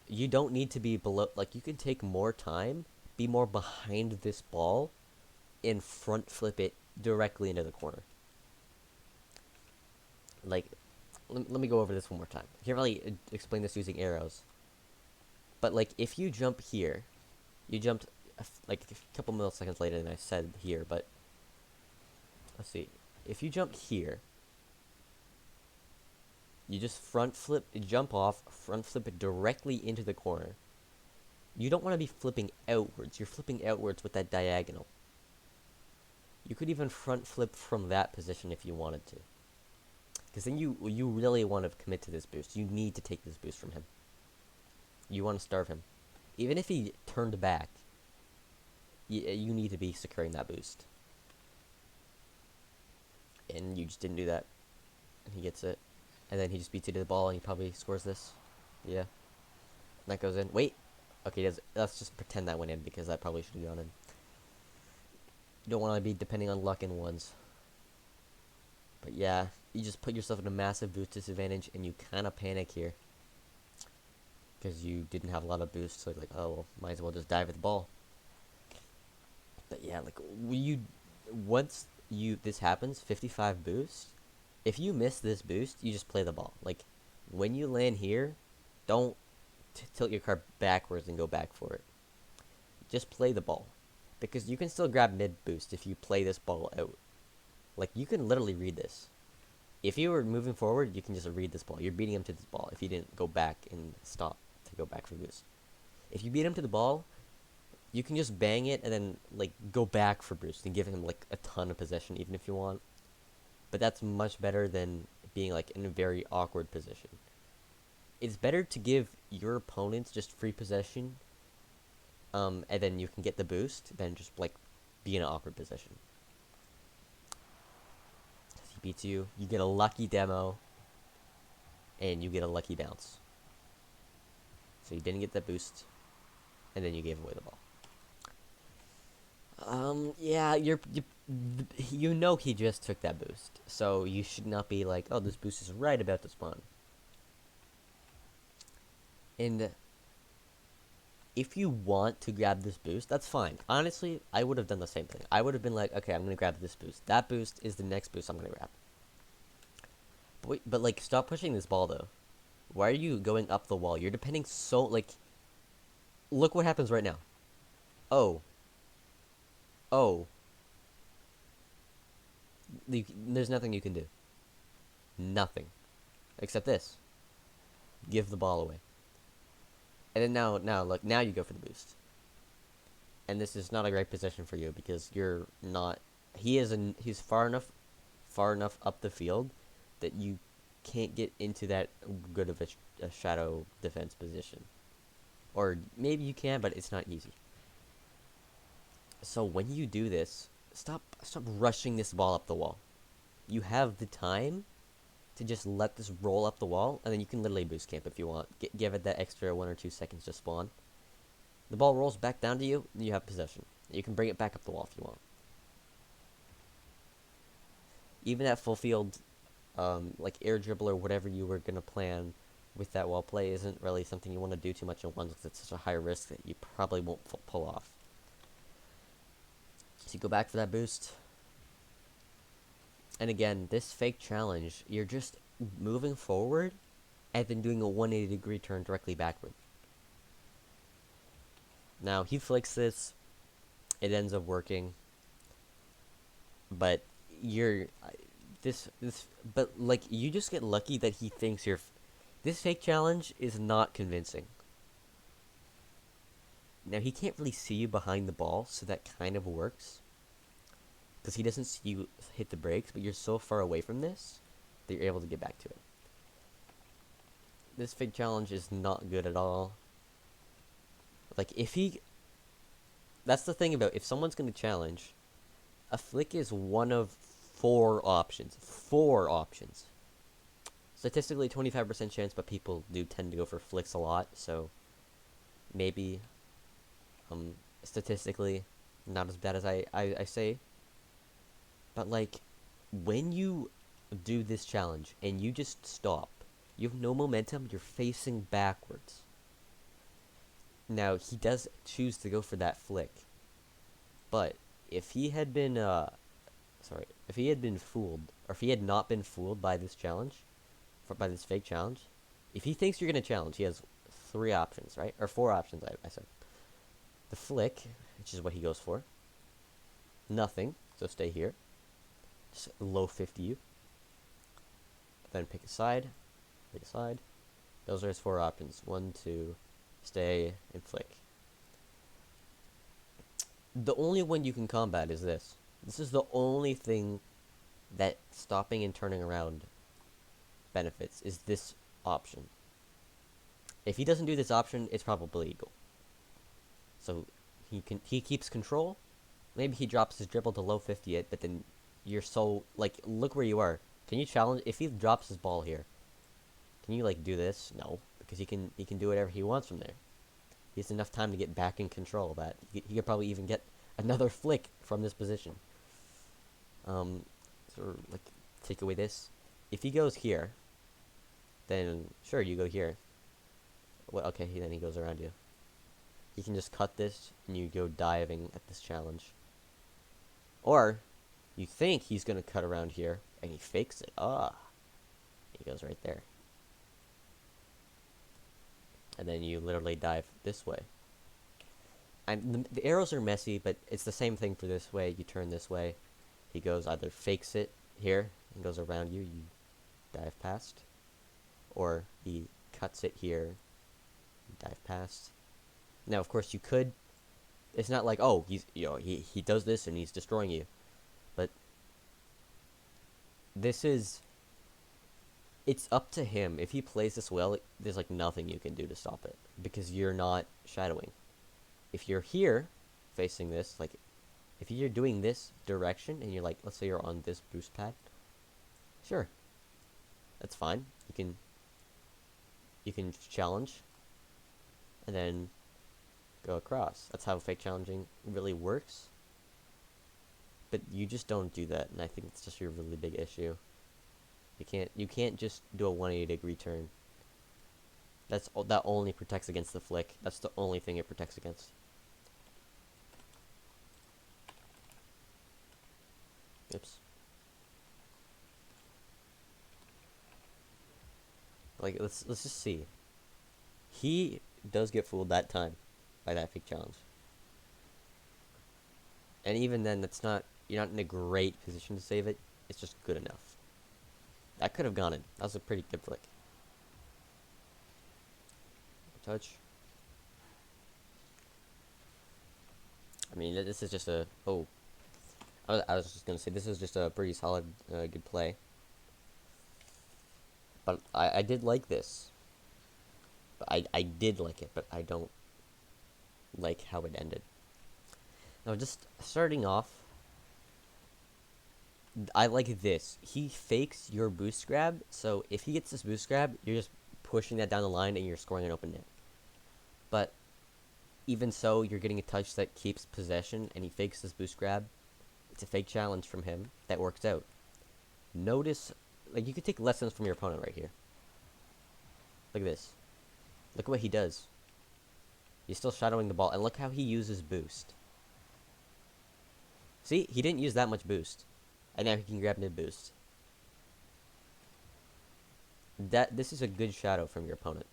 You don't need to be below, like you can take more time, be more behind this ball and front flip it directly into the corner. Like, let me go over this one more time. I can't really explain this using arrows. But, like, if you jump here, you jumped, like, a couple milliseconds later than I said here, but, let's see. If you jump here, you just front flip, jump off, front flip it directly into the corner. You don't want to be flipping outwards. You're flipping outwards with that diagonal. You could even front flip from that position if you wanted to. Because then you really want to commit to this boost. You need to take this boost from him. You want to starve him. Even if he turned back, you need to be securing that boost. And you just didn't do that. And he gets it. And then he just beats you to the ball and he probably scores this. Yeah. And that goes in. Wait. Okay, let's just pretend that went in because that probably should have gone in. You don't want to be depending on luck in ones. But yeah, you just put yourself in a massive boost disadvantage and you kind of panic here. Because you didn't have a lot of boosts, so you're like, oh, well, might as well just dive at the ball. But yeah, like, once this happens, 55 boost, if you miss this boost, you just play the ball. Like, when you land here, don't tilt your car backwards and go back for it. Just play the ball. Because you can still grab mid boost if you play this ball out. Like, you can literally read this. If you were moving forward, you can just read this ball. You're beating him to this ball if you didn't go back and stop to go back for boost. If you beat him to the ball, you can just bang it and then, like, go back for boost and give him, like, a ton of possession even if you want. But that's much better than being, like, in a very awkward position. It's better to give your opponents just free possession, and then you can get the boost than just, like, be in an awkward position. He beats you, you get a lucky demo, and you get a lucky bounce. So you didn't get that boost, and then you gave away the ball. Yeah, you know he just took that boost, so you should not be like, oh, this boost is right about to spawn. And if you want to grab this boost, that's fine. Honestly, I would have done the same thing. I would have been like, okay, I'm going to grab this boost. That boost is the next boost I'm going to grab. But, like, stop pushing this ball, though. Why are you going up the wall? You're depending so, like, look what happens right now. Oh. There's nothing you can do. Nothing. Except this. Give the ball away. And then now, look, now you go for the boost. And this is not a great position for you because you're not. He's far enough up the field that you can't get into that good of a shadow defense position. Or maybe you can, but it's not easy. So when you do this, stop rushing this ball up the wall. You have the time to just let this roll up the wall, and then you can literally boost camp if you want. Give it that extra 1 or 2 seconds to spawn. The ball rolls back down to you, and you have possession. You can bring it back up the wall if you want. Even at full field, like air dribble or whatever you were going to plan with that wall play isn't really something you want to do too much in ones because it's such a high risk that you probably won't pull off. So you go back for that boost. And again, this fake challenge, you're just moving forward and then doing a 180-degree turn directly backward. Now, he flicks this. It ends up working, but you're but like you just get lucky that he thinks you're. This fake challenge is not convincing. Now he can't really see you behind the ball, so that kind of works. Because he doesn't see you hit the brakes, but you're so far away from this that you're able to get back to it. This fake challenge is not good at all. Like, if he... That's the thing about, if someone's going to challenge, a flick is one of 4 options. 4 options. Statistically, 25% chance, but people do tend to go for flicks a lot, so maybe, statistically, not as bad as I say. But, like, when you do this challenge and you just stop, you have no momentum, you're facing backwards. Now, he does choose to go for that flick. But if he had been, if he had been fooled, or if he had not been fooled by this challenge, by this fake challenge, if he thinks you're going to challenge, he has 3 options, right? Or 4 options, I said. The flick, which is what he goes for. Nothing, so stay here. Just low 50 you. Then pick a side. Pick a side. Those are his 4 options. 1, 2, stay, and flick. The only one you can combat is this. This is the only thing that stopping and turning around benefits, is this option. If he doesn't do this option, it's probably legal. So he keeps control. Maybe he drops his dribble to low 50 it, but then you're so, like, look where you are. Can you challenge, if he drops his ball here, can you, like, do this? No, because he can do whatever he wants from there. He has enough time to get back in control of that. He could probably even get another flick from this position. So, like, take away this. If he goes here, then sure, you go here. Well, okay, then he goes around you. You can just cut this, and you go diving at this challenge. Or, you think he's going to cut around here, and he fakes it. He goes right there. And then you literally dive this way. And the arrows are messy, but it's the same thing for this way. You turn this way. He goes either fakes it here and goes around you. You dive past. Or he cuts it here. You dive past. Now, of course, you could. It's not like, oh, he does this and he's destroying you. But this is... It's up to him. If he plays this well, there's like nothing you can do to stop it. Because you're not shadowing. If you're here, facing this, like, if you're doing this direction, and you're like, let's say you're on this boost pad, sure, that's fine. You can challenge, and then go across. That's how fake challenging really works. But you just don't do that, and I think it's just a really big issue. You can't just do a 180-degree turn. That only protects against the flick. That's the only thing it protects against. Oops. Like, let's just see. He does get fooled that time by that fake challenge. And even then, you're not in a great position to save it. It's just good enough. That could have gone in. That was a pretty good flick. Touch. I mean, this is just a... Oh. I was just going to say, this is just a pretty solid, good play. But I did like this. I did like it, but I don't like how it ended. Now, just starting off, I like this. He fakes your boost grab, so if he gets this boost grab, you're just pushing that down the line and you're scoring an open net. But even so, you're getting a touch that keeps possession, and he fakes this boost grab. It's a fake challenge from him that works out. Notice, like, you could take lessons from your opponent right here. Look at this. Look at what he does. He's still shadowing the ball, and look how he uses boost. See, he didn't use that much boost, and now he can grab mid boost. This is a good shadow from your opponent.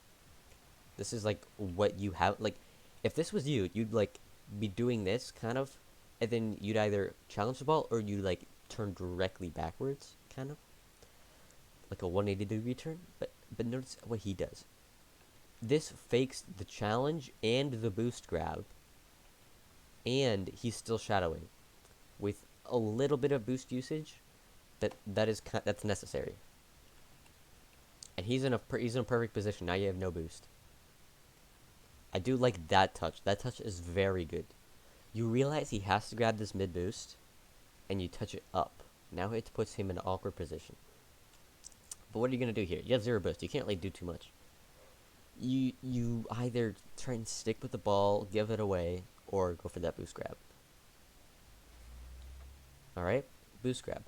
This is like what you have. Like, if this was you, you'd like be doing this kind of, and then you'd either challenge the ball or you like turn directly backwards, kind of like a 180-degree turn. But notice what he does. This fakes the challenge and the boost grab, and he's still shadowing with a little bit of boost usage. That's necessary. And he's in a perfect position. Now you have no boost. I do like that touch. That touch is very good. You realize he has to grab this mid boost, and you touch it up. Now it puts him in an awkward position. But what are you gonna do here? You have 0 boost. You can't really do too much. You either try and stick with the ball, give it away, or go for that boost grab. All right, boost grab.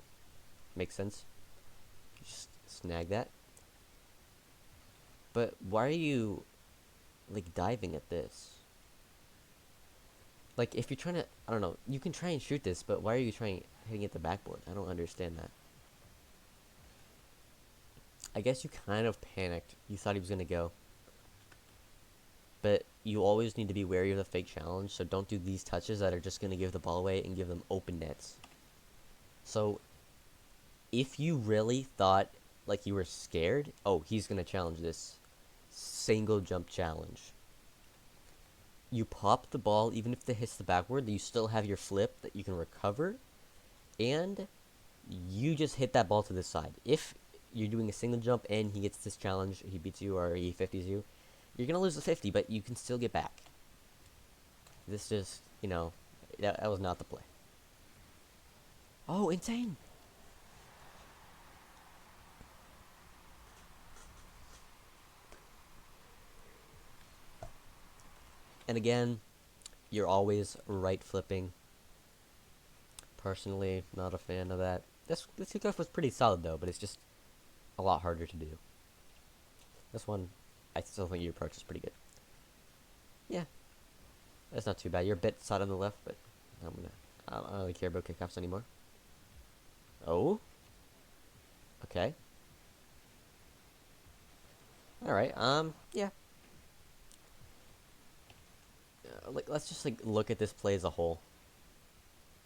Makes sense. Just snag that. But why are you like diving at this? Like if you're trying to, I don't know, you can try and shoot this, but why are you trying hitting at the backboard? I don't understand that. I guess you kind of panicked. You thought he was gonna go. But you always need to be wary of the fake challenge, so don't do these touches that are just gonna give the ball away and give them open nets. So if you really thought like you were scared, oh, he's gonna challenge this single jump challenge. You pop the ball, even if it hits the backboard, you still have your flip that you can recover, and you just hit that ball to the side. If you're doing a single jump and he gets this challenge, he beats you or he 50s you, you're gonna lose the 50, but you can still get back. This just, that was not the play. Oh, insane! And again, you're always right flipping. Personally, not a fan of that. This kickoff was pretty solid though, but it's just a lot harder to do. This one, I still think your approach is pretty good. Yeah, that's not too bad. You're a bit side on the left, but I don't really care about kickoffs anymore. Oh, okay. All right. Yeah. Let's just look at this play as a whole.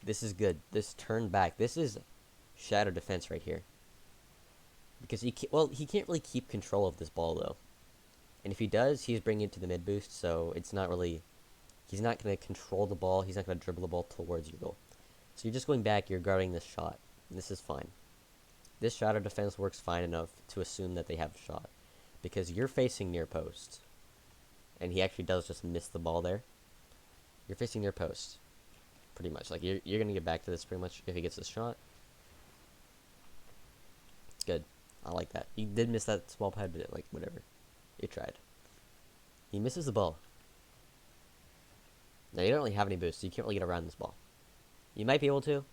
This is good. This turn back. This is shadow defense right here. Because he can't really keep control of this ball though. And if he does, he's bringing it to the mid boost, so it's not really, he's not going to control the ball, he's not going to dribble the ball towards your goal. So you're just going back, you're guarding this shot. This is fine. This shadow defense works fine enough to assume that they have a shot. Because you're facing near post. And he actually does just miss the ball there. You're facing near post. Pretty much. Like, you're going to get back to this pretty much if he gets this shot. It's good. I like that. He did miss that small pad, but whatever. You tried. He misses the ball. Now, you don't really have any boost, so you can't really get around this ball. You might be able to.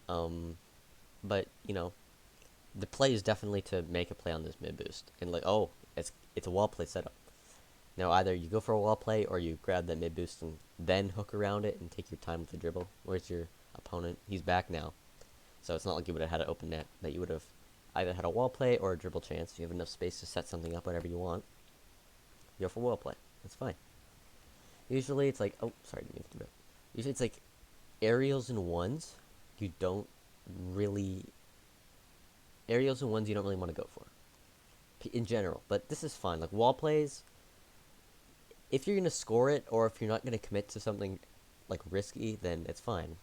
But, the play is definitely to make a play on this mid boost. And it's a wall play setup. Now, either you go for a wall play, or you grab that mid boost and then hook around it and take your time with the dribble. Where's your opponent? He's back now. So it's not like you would have had an open net, that you would have either had a wall play or a dribble chance. You have enough space to set something up, whatever you want. You go for wall play. That's fine. Usually it's like, oh, sorry, didn't mean to do that. Usually it's like aerials and ones. Aerials and ones you don't really want to go for in general. But this is fine. Like wall plays, if you're gonna score it or if you're not gonna commit to something like risky, then it's fine.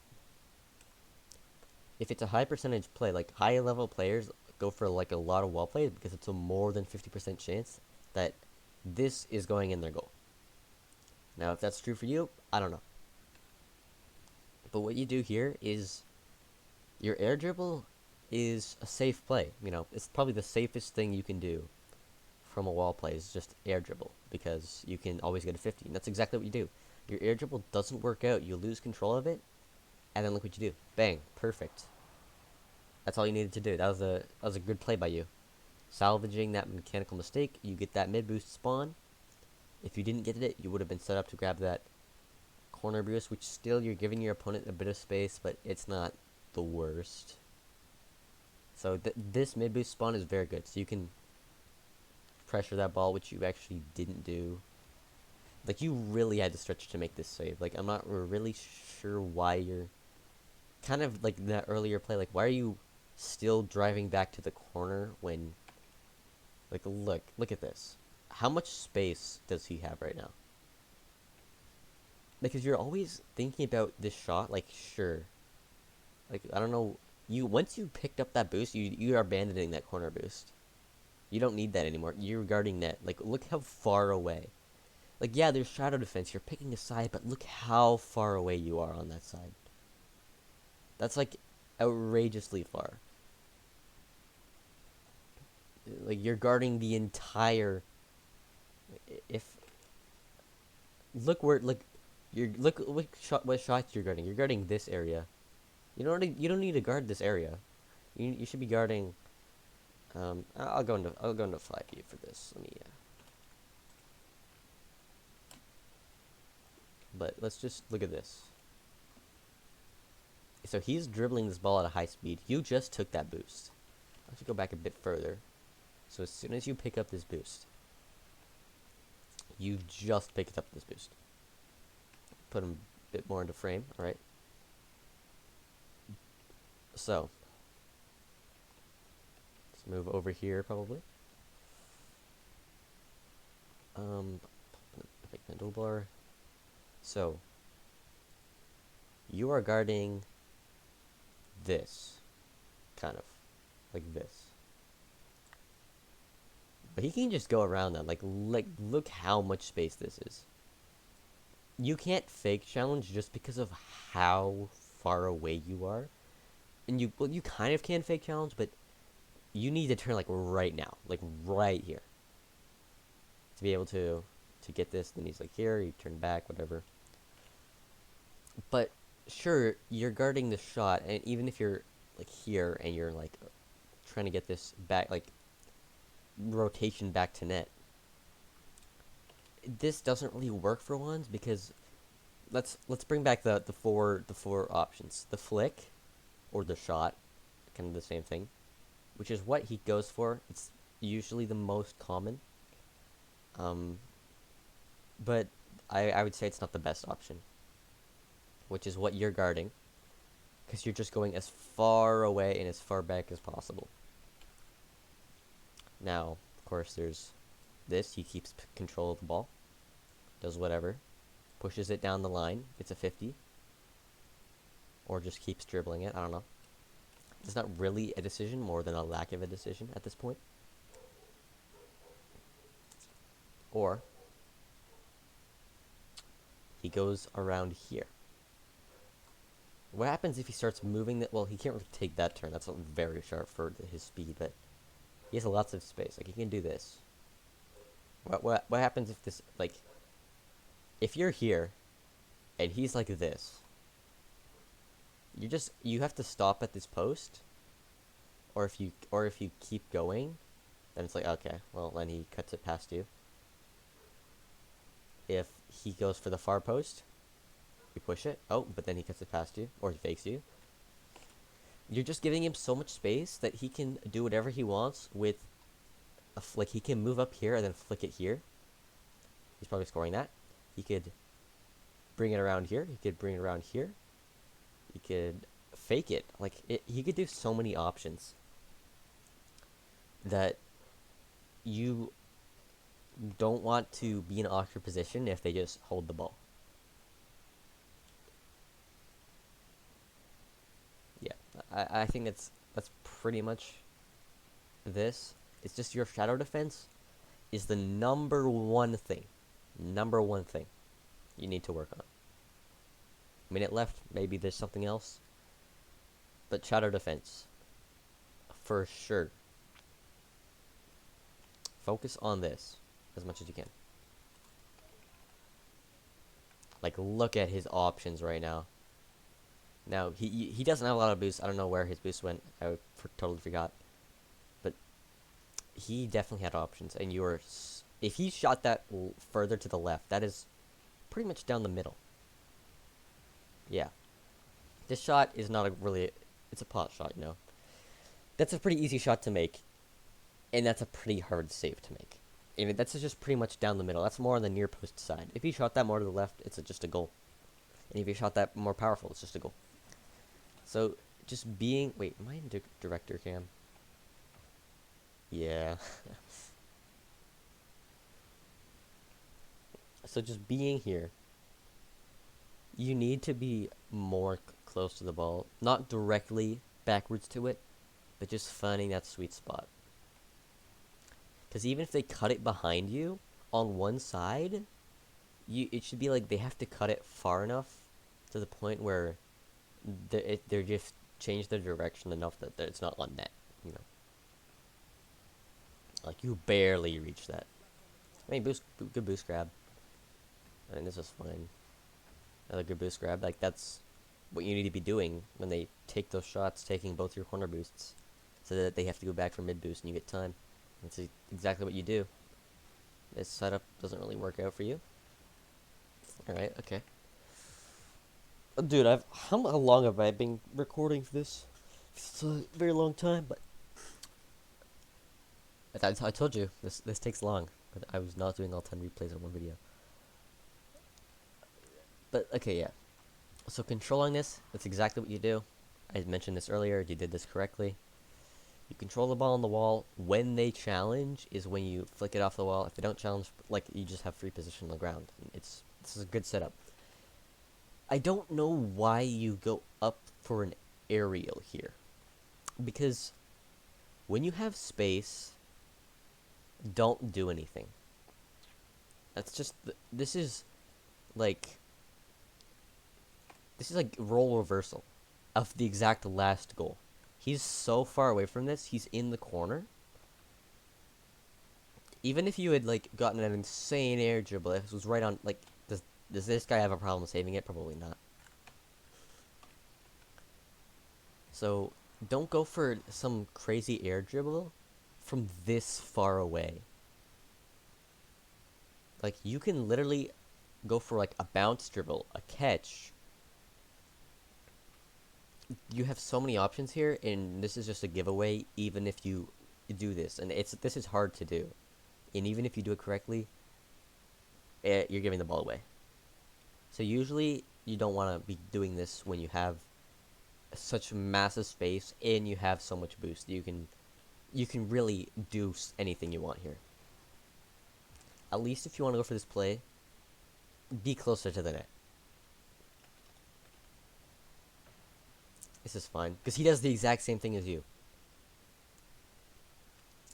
If it's a high percentage play, like high level players go for like a lot of wall plays because it's a more than 50% chance that this is going in their goal. Now, if that's true for you, I don't know. But what you do here is your air dribble is a safe play. It's probably the safest thing you can do from a wall play is just air dribble because you can always get a 50. And that's exactly what you do. Your air dribble doesn't work out. You lose control of it. And then look what you do. Bang. Perfect. That's all you needed to do. That was a good play by you. Salvaging that mechanical mistake, you get that mid boost spawn. If you didn't get it, you would have been set up to grab that corner boost, which still you're giving your opponent a bit of space, but it's not the worst. So this mid boost spawn is very good. So you can pressure that ball, which you actually didn't do. Like, you really had to stretch to make this save. Like, I'm not really sure why you're kind of like that earlier play. Like, why are you still driving back to the corner when, like, look at this. How much space does he have right now? Because you're always thinking about this shot. Like, sure, like, I don't know. You once you picked up that boost, you are abandoning that corner boost. You don't need that anymore. You're guarding net. Like, look how far away. Like, yeah, there's shadow defense. You're picking a side, but look how far away you are on that side. That's like outrageously far. Like, you're guarding the entire. If look where like you're look what shots you're guarding. You're guarding this area. You don't need to guard this area. You should be guarding. I'll go into 5U for this. Let me. But let's just look at this. So he's dribbling this ball at a high speed. You just took that boost. I should go back a bit further. So as soon as you pick up this boost, you just picked up this boost. Put him a bit more into frame. All right. So let's move over here probably. Big handlebar. So you are guarding this, kind of like this, but he can just go around that. Like look how much space this is. You can't fake challenge just because of how far away you are, and you kind of can fake challenge, but you need to turn like right now, like right here, to be able to get this. Then he's like here, you turn back, whatever. But sure, you're guarding the shot, and even if you're like here and you're like trying to get this back, like rotation back to net, this doesn't really work for ones because let's bring back the four options: the flick or the shot, kind of the same thing, which is what he goes for. It's usually the most common, but I would say it's not the best option, which is what you're guarding, because you're just going as far away and as far back as possible. Now, of course, there's this. He keeps control of the ball, does whatever, pushes it down the line, gets a 50, or just keeps dribbling it. I don't know. It's not really a decision, more than a lack of a decision at this point. Or he goes around here. What happens if he starts moving that? Well, he can't really take that turn. That's very sharp for his speed, but he has lots of space. Like, he can do this. What happens if this, like, if you're here and he's like this, you have to stop at this post, or if you keep going, then it's like, okay, well, then he cuts it past you. If he goes for the far post, you push it. Oh, but then he cuts it past you, or he fakes you. You're just giving him so much space that he can do whatever he wants with a flick. He can move up here and then flick it here. He's probably scoring that. He could bring it around here. He could bring it around here. He could fake it. Like, he could do so many options that you don't want to be in an awkward position if they just hold the ball. Yeah, I think that's pretty much this. It's just your shadow defense is the number one thing you need to work on. Minute left, maybe there's something else, but shadow defense for sure. Focus on this as much as you can. Like, look at his options right now. Now, he doesn't have a lot of boosts. I don't know where his boost went. I totally forgot. But he definitely had options. And if he shot that further to the left, that is pretty much down the middle. Yeah. This shot is not it's a pot shot, That's a pretty easy shot to make. And that's a pretty hard save to make. And that's just pretty much down the middle. That's more on the near post side. If you shot that more to the left, it's just a goal. And if you shot that more powerful, it's just a goal. So just being... Wait, am I in director cam? Yeah. So just being here, you need to be more close to the ball. Not directly backwards to it, but just finding that sweet spot. Because even if they cut it behind you on one side, it should be like they have to cut it far enough to the point where they're just change their direction enough that it's not on net, you know. Like you barely reach that. I mean, good boost grab. I mean, this is fine. Another good boost grab. Like that's what you need to be doing when they take those shots, taking both your corner boosts, so that they have to go back for mid boost and you get time. That's exactly what you do. This setup doesn't really work out for you. Alright, okay. Dude, how long have I been recording for this? It's a very long time, but I told you this takes long. But I was not doing all 10 replays on one video. But okay, yeah. So controlling this, that's exactly what you do. I mentioned this earlier. You did this correctly. You control the ball on the wall. When they challenge is when you flick it off the wall. If they don't challenge, like you just have free position on the ground. This is a good setup. I don't know why you go up for an aerial here, because when you have space, don't do anything. That's just this is like role reversal of the exact last goal. He's so far away from this. He's in the corner. Even if you had like gotten an insane air dribble, if it was right on, like, does this guy have a problem saving it? Probably not. So don't go for some crazy air dribble from this far away. Like you can literally go for like a bounce dribble, a catch. You have so many options here, and this is just a giveaway. Even if you do this, and this is hard to do, and even if you do it correctly, you're giving the ball away. So usually you don't want to be doing this when you have such massive space and you have so much boost. You can really do anything you want here. At least if you want to go for this play, be closer to the net. This is fine, because he does the exact same thing as you.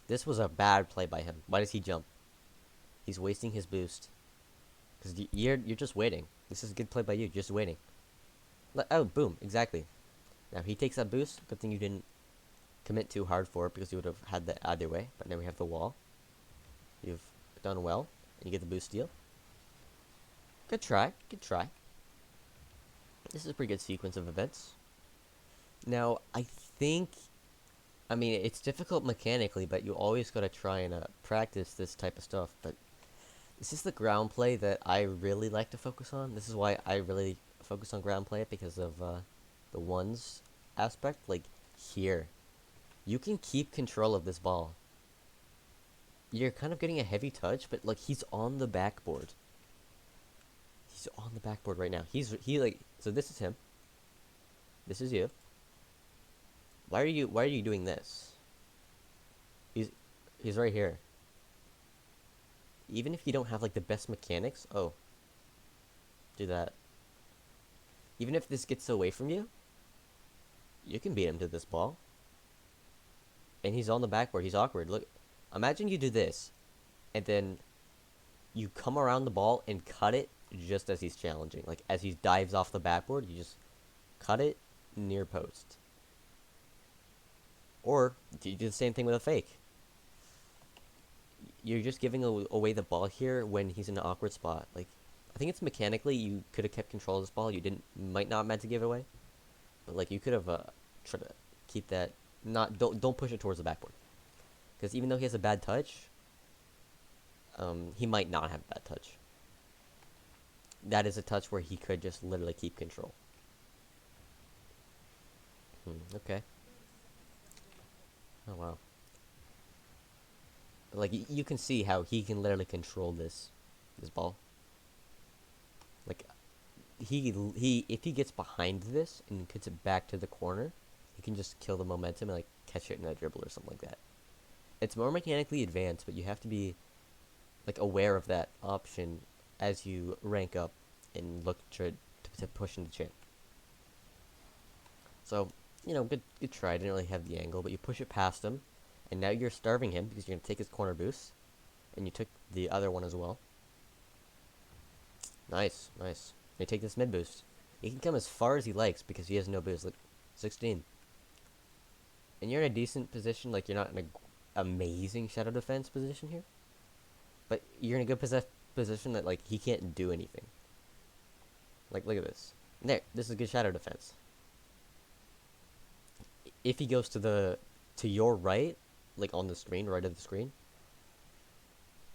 This was a bad play by him. Why does he jump? He's wasting his boost. Because you're just waiting. This is a good play by you, just waiting. Oh, boom, exactly. Now he takes that boost. Good thing you didn't commit too hard for it, because you would have had that either way. But now we have the wall. You've done well, and you get the boost steal. Good try, good try. This is a pretty good sequence of events. Now, I mean, it's difficult mechanically, but you always gotta try and practice this type of stuff. But this is the ground play that I really like to focus on. This is why I really focus on ground play, because of the ones aspect. Like here, you can keep control of this ball. You're kind of getting a heavy touch, but like he's on the backboard. He's on the backboard right now. So this is him. This is you. Why are you doing this? He's right here. Even if you don't have like the best mechanics, do that. Even if this gets away from you, you can beat him to this ball. And he's on the backboard. He's awkward. Look, imagine you do this, and then you come around the ball and cut it just as he's challenging. Like as he dives off the backboard, you just cut it near post. Or you do the same thing with a fake. You're just giving away the ball here when he's in an awkward spot. Like, I think it's mechanically you could have kept control of this ball. You might not have meant to give it away, but like you could have tried to keep that. Don't push it towards the backboard, because even though he has a bad touch, he might not have a bad touch. That is a touch where he could just literally keep control. Okay. Oh, wow. Like you can see how he can literally control this ball. Like he if he gets behind this and gets it back to the corner, he can just kill the momentum and like catch it in a dribble or something like that. It's more mechanically advanced, but you have to be like aware of that option as you rank up and look to push into champ. So, good try. I didn't really have the angle, but you push it past him, and now you're starving him because you're gonna take his corner boost, and you took the other one as well. Nice, nice. You take this mid boost. He can come as far as he likes because he has no boost. Like 16, and you're in a decent position. Like you're not in an amazing shadow defense position here, but you're in a good position that like he can't do anything. Like look at this. There, this is good shadow defense. If he goes to your right, like on the screen, right of the screen,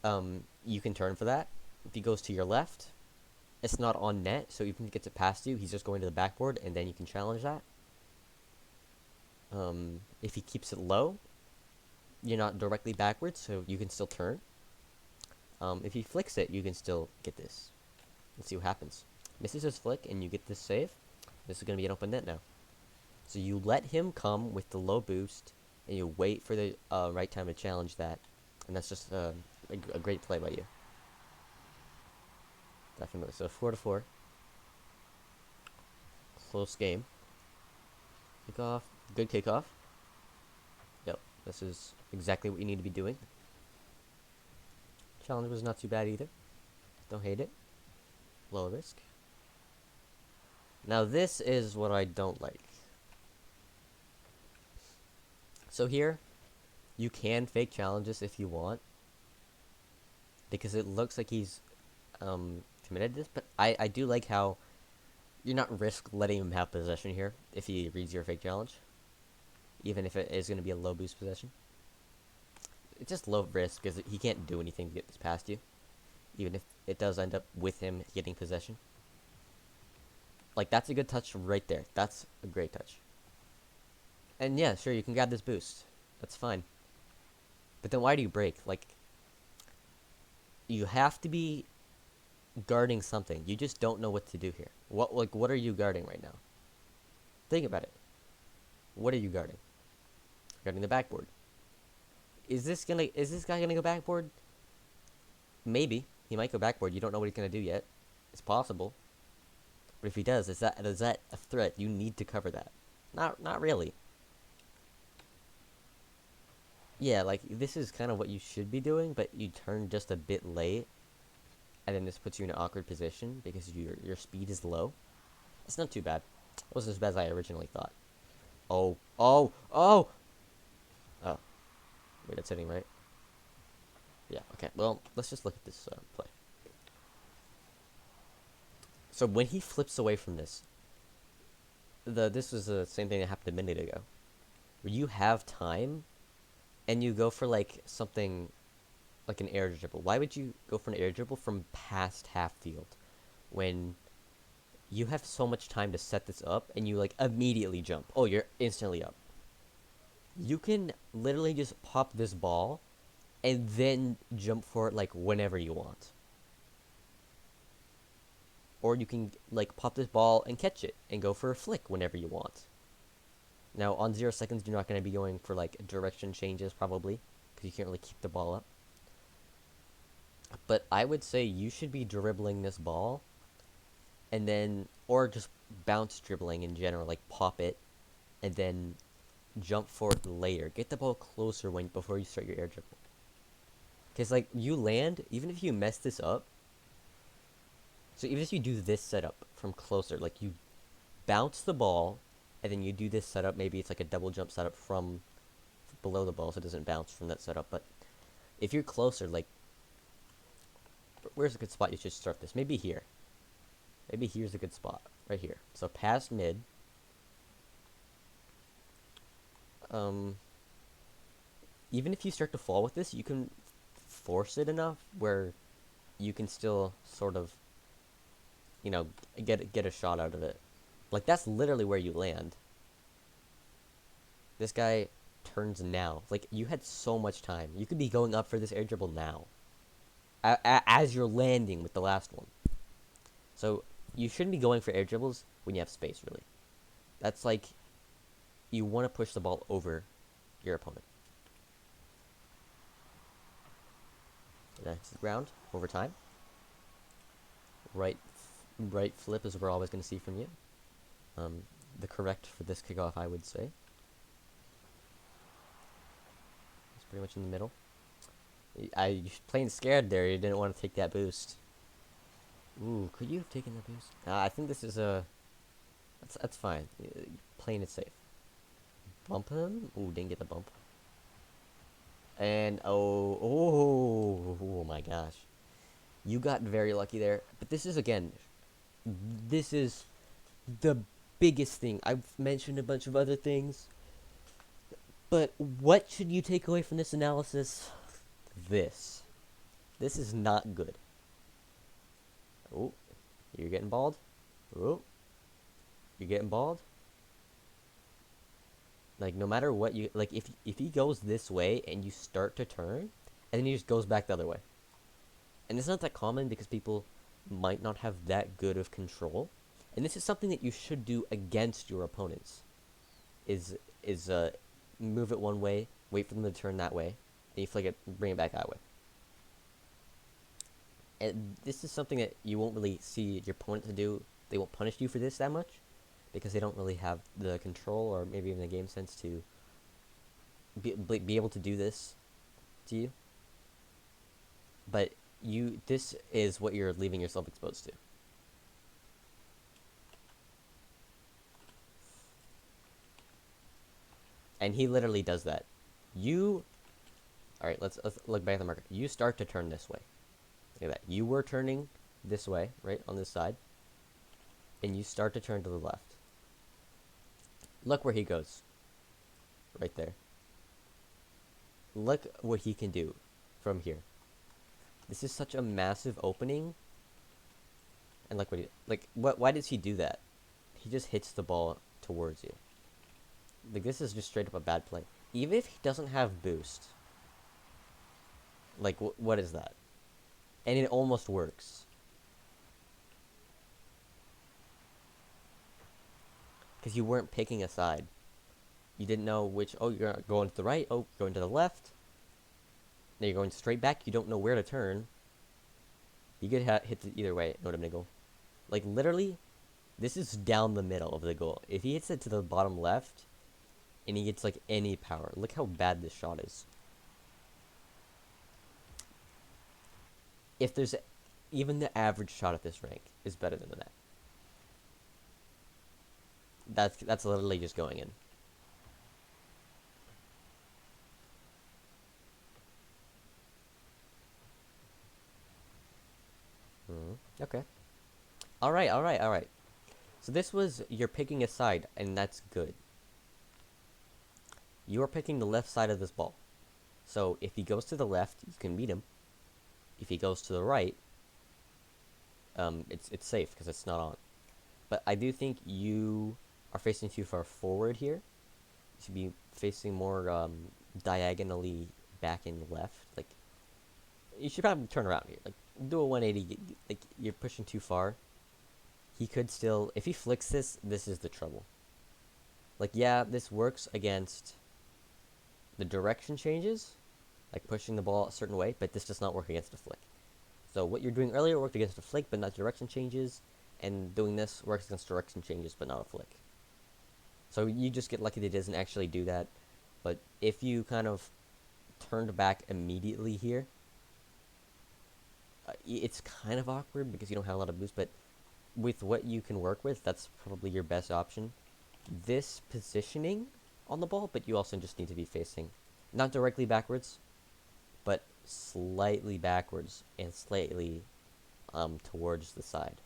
you can turn for that. If he goes to your left, it's not on net, so even if he gets it past you, he's just going to the backboard, and then you can challenge that. If he keeps it low, you're not directly backwards, so you can still turn. If he flicks it, you can still get this. Let's see what happens. Misses his flick, and you get this save. This is going to be an open net now. So you let him come with the low boost, and you wait for the right time to challenge that. And that's just a great play by you. Definitely. So 4-4. Close game. Kickoff. Good kickoff. Yep. This is exactly what you need to be doing. Challenge was not too bad either. Don't hate it. Low risk. Now this is what I don't like. So here, you can fake challenges if you want, because it looks like he's committed this, but I do like how you're not risk letting him have possession here if he reads your fake challenge, even if it is going to be a low boost possession. It's just low risk because he can't do anything to get this past you, even if it does end up with him getting possession. Like, that's a good touch right there. That's a great touch. And yeah, sure, you can grab this boost. That's fine. But then why do you break? Like, you have to be guarding something. You just don't know what to do here. What are you guarding right now? Think about it. What are you guarding? Guarding the backboard. Is this guy gonna go backboard? Maybe. He might go backboard. You don't know what he's gonna do yet. It's possible. But if he does, is that a threat? You need to cover that. Not really. Yeah, like, this is kind of what you should be doing, but you turn just a bit late, and then this puts you in an awkward position because your speed is low. It's not too bad. It wasn't as bad as I originally thought. Oh. Oh. Wait, that's hitting, right? Yeah, okay. Well, let's just look at this play. So when he flips away from this, this was the same thing that happened a minute ago. Where you have time, and you go for, like, something like an air dribble. Why would you go for an air dribble from past half field when you have so much time to set this up and you, like, immediately jump? Oh, you're instantly up. You can literally just pop this ball and then jump for it, like, whenever you want. Or you can, like, pop this ball and catch it and go for a flick whenever you want. Now, on 0 seconds, you're not going to be going for, like, direction changes, probably, because you can't really keep the ball up. But I would say you should be dribbling this ball, and then, or just bounce dribbling in general, like, pop it, and then jump for it later. Get the ball closer before you start your air dribble. Because, like, you land, even if you mess this up, so even if you do this setup from closer, like, you bounce the ball, and then you do this setup, maybe it's like a double jump setup from below the ball, so it doesn't bounce from that setup, but if you're closer, like, where's a good spot you should start this? Maybe here. Maybe here's a good spot, right here. So past mid, even if you start to fall with this, you can force it enough where you can still sort of, get a shot out of it. Like, that's literally where you land. This guy turns now. Like, you had so much time. You could be going up for this air dribble now. As you're landing with the last one. So, you shouldn't be going for air dribbles when you have space, really. That's like, you want to push the ball over your opponent. Next round, over time. Right flip is what we're always going to see from you. The correct for this kickoff, I would say. It's pretty much in the middle. I playing scared there. You didn't want to take that boost. Ooh, could you have taken the boost? I think this is a. That's fine. Playing it safe. Bump him. Ooh, didn't get the bump. And oh my gosh, you got very lucky there. But this is again, this is the biggest thing. I've mentioned a bunch of other things, but what should you take away from this analysis? This is not good. Oh, you're getting balled. Oh, you're getting balled. Like, no matter what you like, if he goes this way and you start to turn, and then he just goes back the other way, and it's not that common because people might not have that good of control, and this is something that you should do against your opponents. Is move it one way, wait for them to turn that way, then you flick it, bring it back that way. And this is something that you won't really see your opponent to do. They won't punish you for this that much, because they don't really have the control or maybe even the game sense to be able to do this to you. But this is what you're leaving yourself exposed to. And he literally does that. Alright, let's look back at the marker. You start to turn this way. Look at that. You were turning this way, right, on this side. And you start to turn to the left. Look where he goes. Right there. Look what he can do from here. This is such a massive opening. And look why does he do that? He just hits the ball towards you. Like, this is just straight up a bad play. Even if he doesn't have boost. Like, what is that? And it almost works. Because you weren't picking a side. You didn't know which, oh, you're going to the right, oh, you're going to the left. Now you're going straight back, you don't know where to turn. You could hit it either way, know what I'm gonna go. Like, literally, this is down the middle of the goal. If he hits it to the bottom left, and he gets, like, any power, look how bad this shot is. If there's even the average shot at this rank is better than that. That's literally just going in. Okay. Alright. So this was, you're picking a side, and that's good. You are picking the left side of this ball. So if he goes to the left, you can beat him. If he goes to the right, it's safe because it's not on. But I do think you are facing too far forward here. You should be facing more diagonally back and left. Like, you should probably turn around here. Like, do a 180. Like, you're pushing too far. He could still, if he flicks this is the trouble. Like, yeah, this works against the direction changes, like pushing the ball a certain way, but this does not work against a flick. So what you're doing earlier worked against a flick, but not direction changes, and doing this works against direction changes, but not a flick. So you just get lucky that it doesn't actually do that. But if you kind of turned back immediately here, it's kind of awkward because you don't have a lot of boost, but with what you can work with, that's probably your best option. This positioning on the ball, but you also just need to be facing not directly backwards, but slightly backwards and slightly towards the side.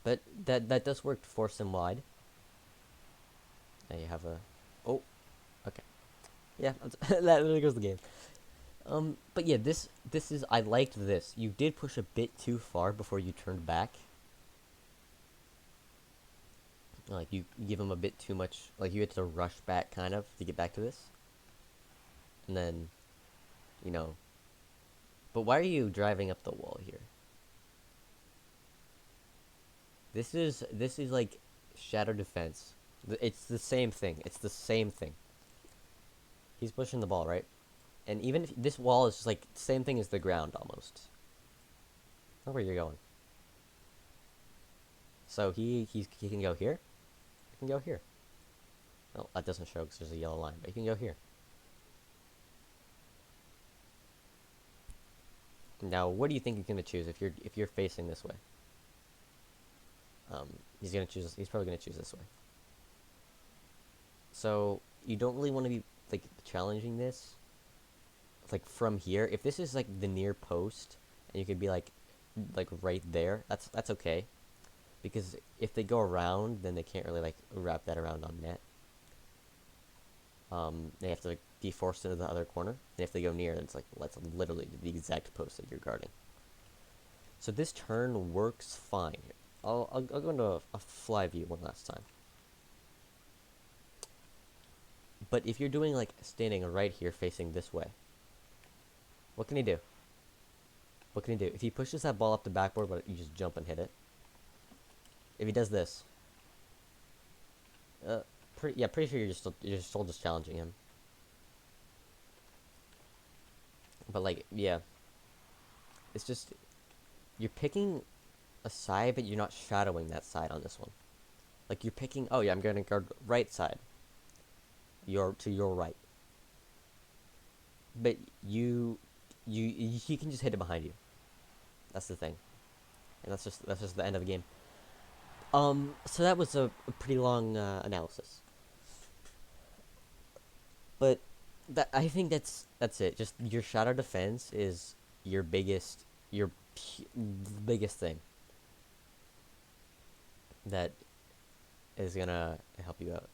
But that does work to force him wide. Now you have a, oh, okay, yeah, that really goes the game. But yeah, this is, I liked this. You did push a bit too far before you turned back. Like you give him a bit too much. Like you had to rush back kind of to get back to this, and then, you know. But why are you driving up the wall here? This is like shadow defense. It's the same thing. It's the same thing. He's pushing the ball, right? And even if this wall is just like same thing as the ground almost. Look where you're going. So he can go here. He can go here. Oh, that doesn't show because there's a yellow line, but he can go here. Now, what do you think he's gonna choose if you're facing this way? He's gonna choose. He's probably gonna choose this way. So you don't really want to be like challenging this, like from here. If this is like the near post, and you could be like right there, that's okay. Because if they go around, then they can't really like wrap that around on net. They have to like be forced into the other corner, and if they go near, then it's like that's literally the exact post that you're guarding. So this turn works fine. I'll go into a fly view one last time. But if you're doing like standing right here facing this way, what can he do? What can he do? If he pushes that ball up the backboard, but you just jump and hit it. If he does this, pretty sure you're still just challenging him. But like, yeah, it's just you're picking a side, but you're not shadowing that side on this one. Like you're picking, oh yeah, I'm going to guard right side. To your right. But he can just hit it behind you. That's the thing, and that's just the end of the game. So that was a pretty long analysis, but that I think that's it. Just your shadow defense is your biggest thing that is gonna help you out.